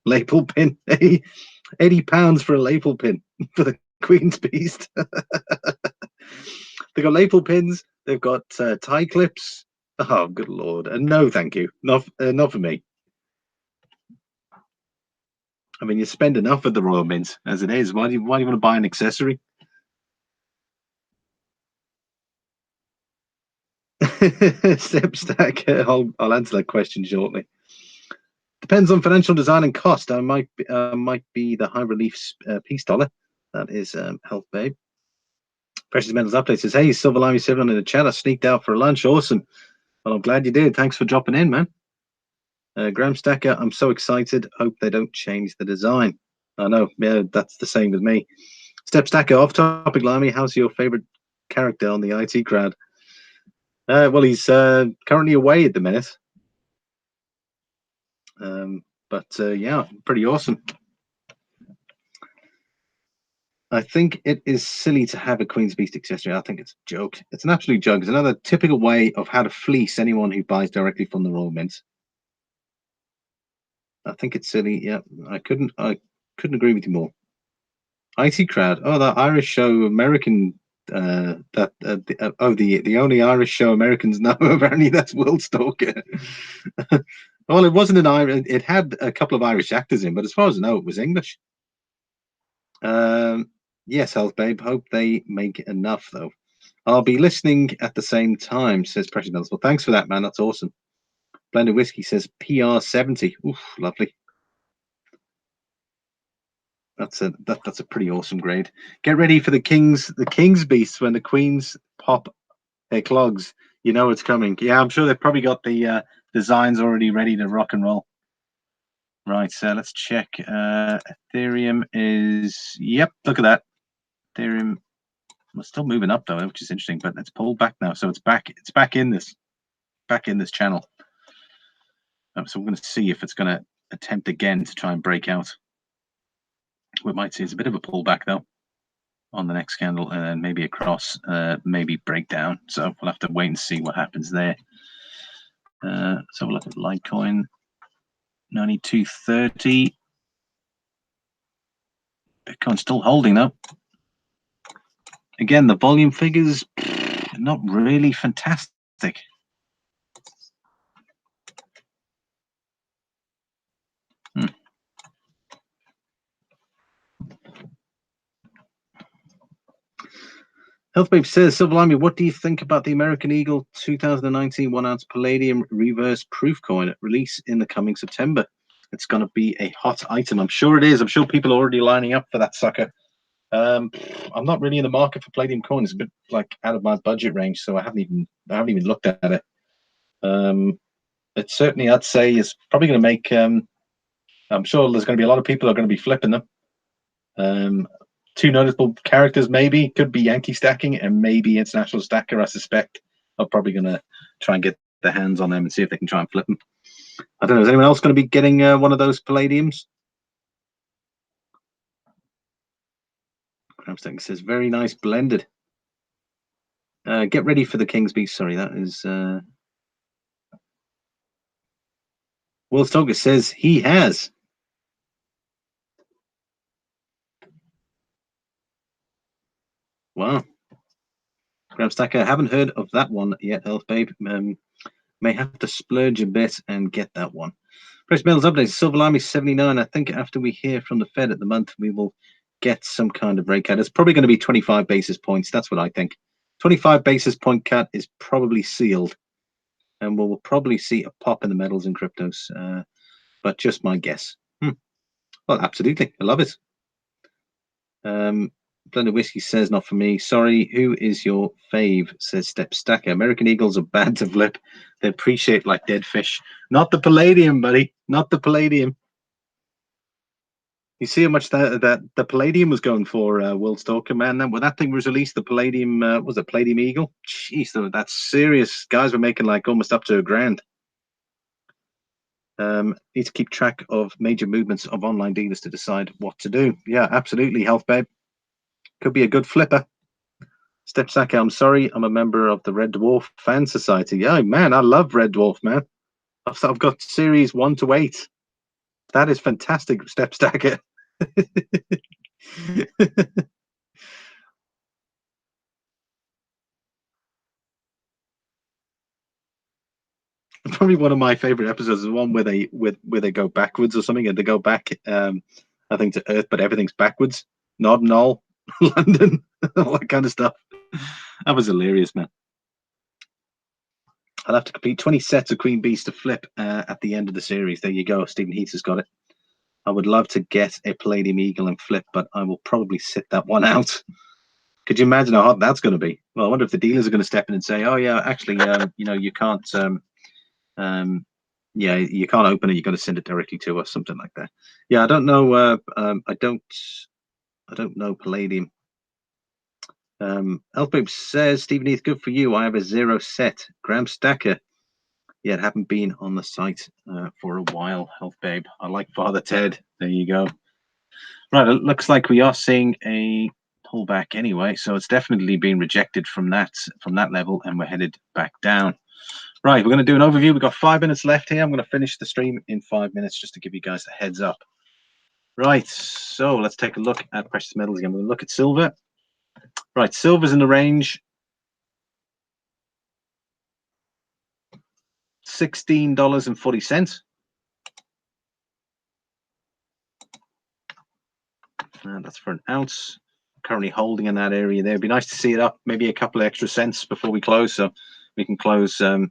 Lapel pin. £80 for a lapel pin for the Queen's Beast. They've got lapel pins. They've got tie clips. Oh, good lord! And no, thank you. Not for me. I mean, you spend enough at the Royal Mint as it is. Why do you want to buy an accessory? Step stack. I'll answer that question shortly. Depends on financial design and cost. I might be the high relief peace dollar. That is Health Babe. Precious Metals Update says, hey, Silver Limey 7 in the chat. I sneaked out for a lunch. Awesome. Well, I'm glad you did. Thanks for dropping in, man. Graham Stacker, I'm so excited. Hope they don't change the design. I know. Yeah, that's the same with me. Step Stacker, off topic, Limey. How's your favorite character on the IT crowd? Well, he's currently away at the minute. Yeah, pretty awesome. I think it is silly to have a Queen's Beast accessory. I think it's a joke. It's an absolute joke. It's another typical way of how to fleece anyone who buys directly from the Royal Mint. I think it's silly. Yeah, I couldn't agree with you more. IT crowd. Oh, that Irish show American. The only Irish show Americans know. Apparently, that's World Stalker. Well, it wasn't an Irish. It had a couple of Irish actors in, but as far as I know, it was English. Yes, Health Babe. Hope they make enough, though. I'll be listening at the same time, says Precious Mills. Well, thanks for that, man. That's awesome. Blended Whiskey says PR70. Oof, lovely. That's a pretty awesome grade. Get ready for the king's beasts when the queens pop their clogs. You know it's coming. Yeah, I'm sure they've probably got the designs already ready to rock and roll. Right, so let's check. Ethereum is, yep, look at that. Ethereum was still moving up though, which is interesting, but it's pulled back now. So it's back in this channel. So we're going to see if it's going to attempt again to try and break out. We might see it's a bit of a pullback though on the next candle, and then maybe across, maybe breakdown. So we'll have to wait and see what happens there. So we'll look at Litecoin, 92.30. Bitcoin's still holding though. Again, the volume figures not really fantastic. Health Babe says, Silverlime, what do you think about the American Eagle 2019 1-ounce Palladium reverse proof coin release in the coming September? It's going to be a hot item. I'm sure it is. I'm sure people are already lining up for that sucker. I'm not really in the market for Palladium coins. It's a bit like out of my budget range, so I haven't even looked at it. It certainly, I'd say, is probably going to make. I'm sure there's going to be a lot of people who are going to be flipping them. Two notable characters maybe could be Yankee stacking and maybe International Stacker. I suspect are probably going to try and get their hands on them and see if they can try and flip them. I don't know. Is anyone else going to be getting one of those Palladiums? Crabstack says very nice blended. Get ready for the King's Beast. Sorry, that is. Will Stoker says he has. Wow. Grabstacker, I haven't heard of that one yet, Health Babe. May have to splurge a bit and get that one. Price Mills update. Silver Lime is 79. I think after we hear from the Fed at the month, we will get some kind of rate cut. It's probably going to be 25 basis points. That's what I think. 25 basis point cut is probably sealed. And we'll probably see a pop in the metals and cryptos. But just my guess. Well, absolutely. I love it. Blended Whiskey says, not for me. Sorry, who is your fave? Says Step Stacker. American Eagles are bad to flip. They appreciate like dead fish. Not the Palladium, buddy. Not the Palladium. You see how much that the Palladium was going for, World Stalker, man. Then when that thing was released, the Palladium was a Palladium Eagle. Jeez, that's serious. Guys were making like almost up to $1,000. Need to keep track of major movements of online dealers to decide what to do. Yeah, absolutely, Health Babe. Could be a good flipper. Step Saka, I'm sorry, I'm a member of the Red Dwarf Fan Society. Yeah, man, I love Red Dwarf, man. I've got series 1 to 8. That is fantastic, Step Stacker. Probably one of my favorite episodes is one where they go backwards or something, and they go back, I think, to Earth, but everything's backwards. Nod and all, London, all that kind of stuff. That was hilarious, man. I'll have to complete 20 sets of Queen Bees to flip at the end of the series. There you go. Stephen Heath has got it. I would love to get a Palladium Eagle and flip, but I will probably sit that one out. Could you imagine how hot that's going to be? Well, I wonder if the dealers are going to step in and say, "Oh yeah, actually, you can't, yeah, you can't open it. You got to send it directly to us, something like that." Yeah, I don't know. I don't know Palladium. Elfbabe says, Stephen Heath, good for you. I have a 0 set. Graham Stacker. Yeah, it haven't been on the site for a while, Health Babe. I like Father Ted. There you go. Right, it looks like we are seeing a pullback anyway, so it's definitely been rejected from that level, and we're headed back down. Right, we're going to do an overview. We've got 5 minutes left here. I'm going to finish the stream in 5 minutes just to give you guys a heads up. Right, so let's take a look at precious metals again. We're going to look at silver. Right, silver's in the range $16.40. That's for an ounce. Currently holding in that area there. It'd be nice to see it up maybe a couple of extra cents before we close, so we can close. It'd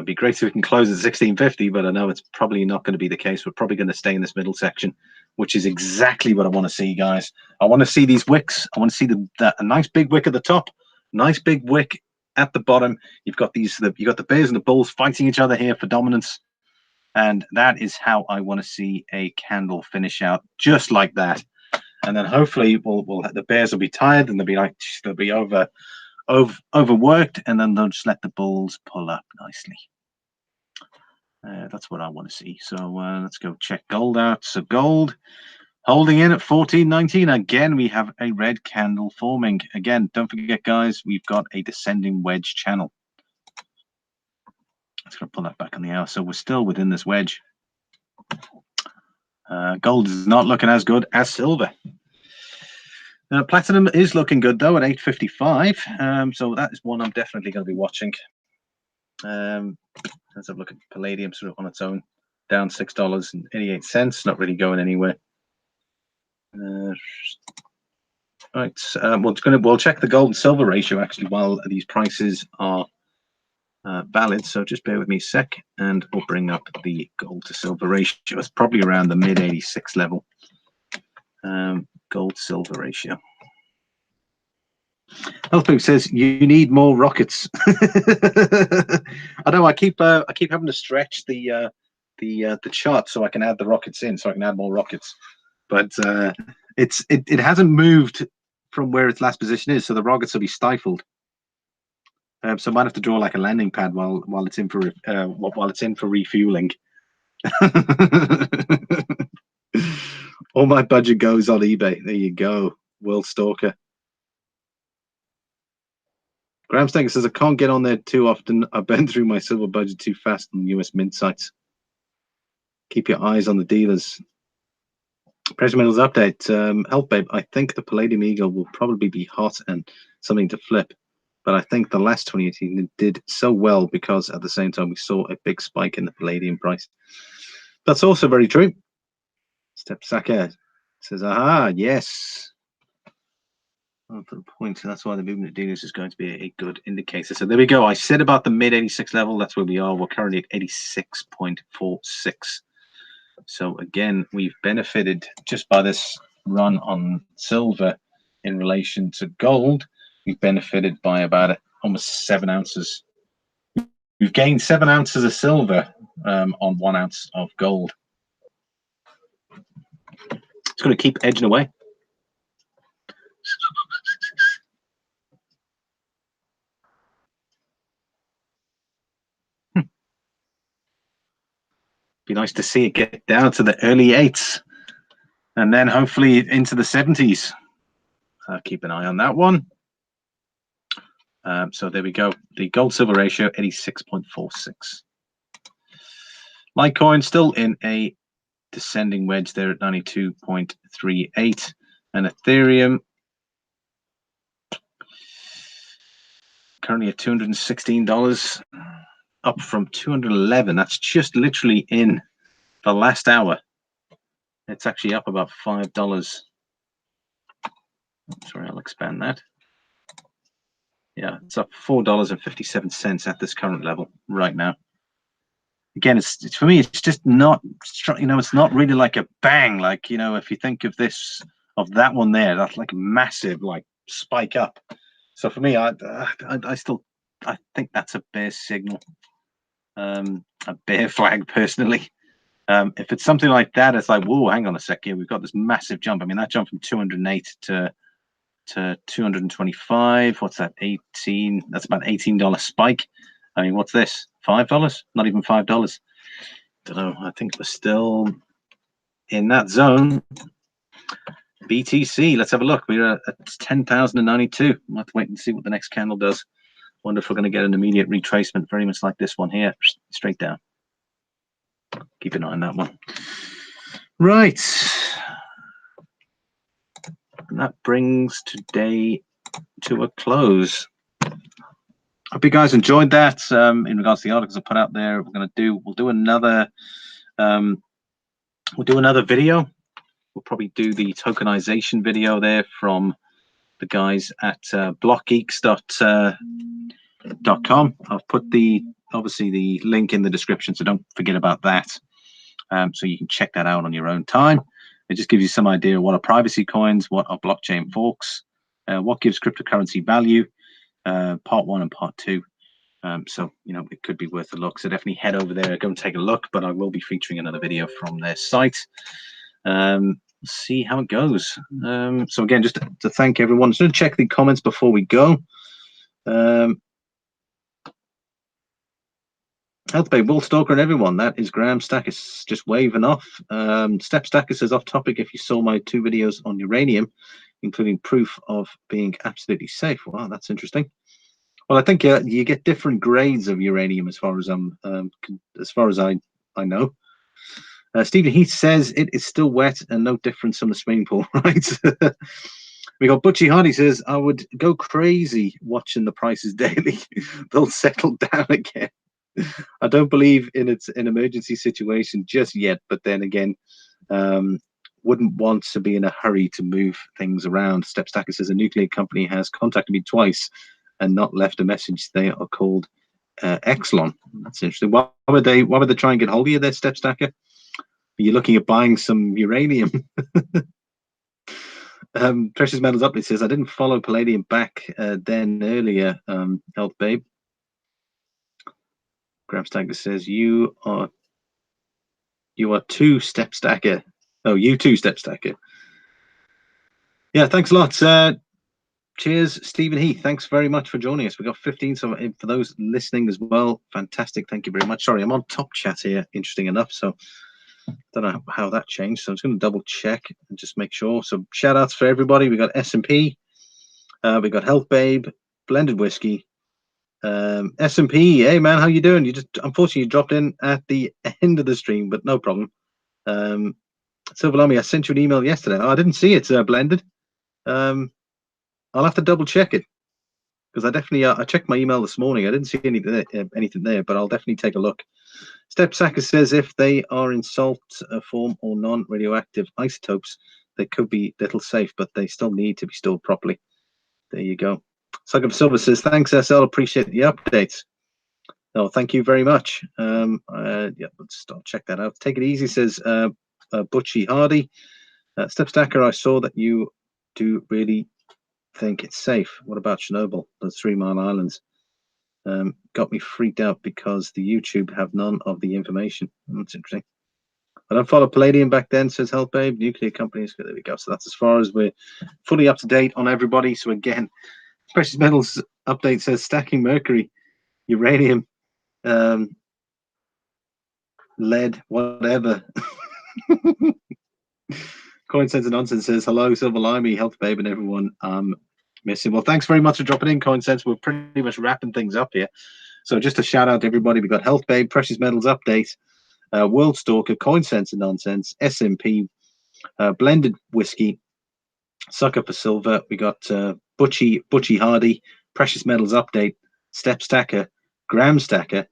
be great if we can close at 1650, but I know it's probably not going to be the case. We're probably going to stay in this middle section, which is exactly what I want to see, guys. I want to see these wicks. I want to see a nice big wick at the top, nice big wick at the bottom. You've got you've got the bears and the bulls fighting each other here for dominance, and that is how I want to see a candle finish out, just like that. And then hopefully the bears will be tired and they'll be overworked, and then they'll just let the bulls pull up nicely. That's what I want to see. So let's go check gold out. So gold holding in at 14.19. Again, we have a red candle forming. Again, don't forget, guys, we've got a descending wedge channel. Let's go pull that back on the hour. So we're still within this wedge. Gold is not looking as good as silver. Platinum is looking good though at 8.55. So that is one I'm definitely going to be watching. Let's have a look at Palladium sort of on its own, down $6.88, not really going anywhere. Right, we'll check the gold and silver ratio actually while these prices are valid. So just bear with me a sec, and we'll bring up the gold to silver ratio. It's probably around the mid 86 level. Gold silver ratio. Healthbook says you need more rockets. I know. I keep having to stretch the chart so I can add the rockets in, so I can add more rockets. But it hasn't moved from where its last position is, so the rockets will be stifled. So I might have to draw like a landing pad while it's in for refueling. All my budget goes on eBay. There you go, World Stalker. Graham Stenger says, I can't get on there too often. I burn through my silver budget too fast on US mint sites. Keep your eyes on the dealers. Precious metals update. Help, babe. I think the Palladium Eagle will probably be hot and something to flip. But I think the last 2018 did so well because at the same time we saw a big spike in the Palladium price. That's also very true. Step Saka says, aha, yes. For the point, that's why the movement of dealers is going to be a good indicator. So there we go. I said about the mid 86 level. That's where we are. We're currently at 86.46. So again, we've benefited just by this run on silver in relation to gold. We've benefited by about almost 7 ounces. We've gained 7 ounces of silver on 1 ounce of gold. It's going to keep edging away. Be nice to see it get down to the early 8s and then hopefully into the 70s. I'll keep an eye on that one. So there we go. The gold silver ratio 86.46. Litecoin still in a descending wedge there at 92.38, and Ethereum currently at $216, up from 211. That's just literally in the last hour. It's actually up about $5. Sorry, I'll expand that. Yeah, it's up $4.57 at this current level right now. Again, it's for me, it's just not, it's not really like a bang. Like, if you think of that one there, that's like a massive like spike up. So for me, I think that's a bear signal, a bear flag personally. If it's something like that, it's like, whoa, hang on a sec here. We've got this massive jump. I mean, that jump from 208 to 225. What's that? 18. That's about $18 spike. I mean, what's this? $5? Not even $5. Don't know. I think we're still in that zone. BTC. Let's have a look. We're at 10,092. We'll have to wait and see what the next candle does. Wonder if we're going to get an immediate retracement, very much like this one here, straight down. Keep an eye on that one. Right. And that brings today to a close. Hope you guys enjoyed that. In regards to the articles I put out there, we'll do another video we'll probably do the tokenization video there from the guys at blockgeeks.com. I've put obviously the link in the description, so don't forget about that. So you can check that out on your own time. It just gives you some idea of what are privacy coins, what are blockchain forks, what gives cryptocurrency value, part 1 and part 2. So, you know, it could be worth a look. So definitely head over there, go and take a look. But I will be featuring another video from their site. See how it goes. So again, just to thank everyone. Just going to check the comments before we go. Health Bay, Bull Stalker, and everyone. That is Graham Stackis just waving off. Step Stacker says, off topic, if you saw my 2 videos on uranium, including proof of being absolutely safe. Wow, that's interesting. Well, I think you get different grades of uranium as far as I know. Stephen Heath says it is still wet and no difference from the swimming pool, right? We got Butchie Hardy says, I would go crazy watching the prices daily. They'll settle down again. I don't believe in it's an emergency situation just yet, but then again, wouldn't want to be in a hurry to move things around. Step Stacker says a nuclear company has contacted me twice and not left a message. They are called Exelon. That's interesting. Why would they try and get hold of you there, Step Stacker? Are you looking at buying some uranium? Precious Metals Update says, I didn't follow Palladium back then earlier, Health Babe. Graham Stacker says, you are 2 Step Stacker. Oh, you 2 Step Stacker. Yeah, thanks a lot. Cheers, Stephen Heath. Thanks very much for joining us. We got 15, so for those listening as well, fantastic. Thank you very much. Sorry, I'm on top chat here, interesting enough. So don't know how that changed. So I'm just going to double check and just make sure. So shout outs for everybody. We got S&P, we got Health Babe, Blended Whiskey, S&P. Hey man, how you doing? You just unfortunately dropped in at the end of the stream, but no problem. Silver Lummy, I sent you an email yesterday. Oh, I didn't see it, Blended. I'll have to double check it because I definitely I checked my email this morning. I didn't see anything there, but I'll definitely take a look. Step Sacker says if they are in salt form or non-radioactive isotopes, they could be little safe, but they still need to be stored properly. There you go. Sucker of Silver says thanks, SL. Appreciate the updates. No, thank you very much. Yeah, I'll check that out. Take it easy, says Butchie Hardy. Step Stacker, I saw that you do really think it's safe. What about Chernobyl, the 3 Mile Islands? Got me freaked out because the YouTube have none of the information. That's interesting. I don't follow Palladium back then, says Health Babe. Nuclear companies. There we go. So that's as far as we're fully up to date on everybody. So again, Precious Metals Update says stacking mercury, uranium, lead, whatever. Coin Sense and Nonsense says hello, Silver Limey, Health Babe, and everyone. Missing. Well, thanks very much for dropping in, Coin Sense. We're pretty much wrapping things up here. So just a shout out to everybody. We got Health Babe, Precious Metals Update, World Stalker, Coin Sense and Nonsense, S&P, Blended Whiskey, Sucker for Silver. We got Butchie Hardy, Precious Metals Update, Step Stacker, Graham Stacker,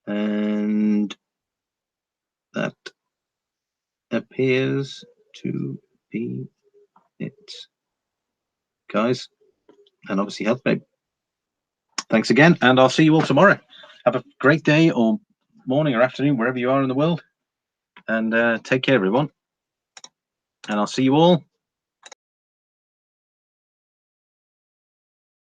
and that appears to be it, guys. And obviously Health Babe. Thanks again, and I'll see you all tomorrow. Have a great day or morning or afternoon, wherever you are in the world. And take care, everyone. And I'll see you all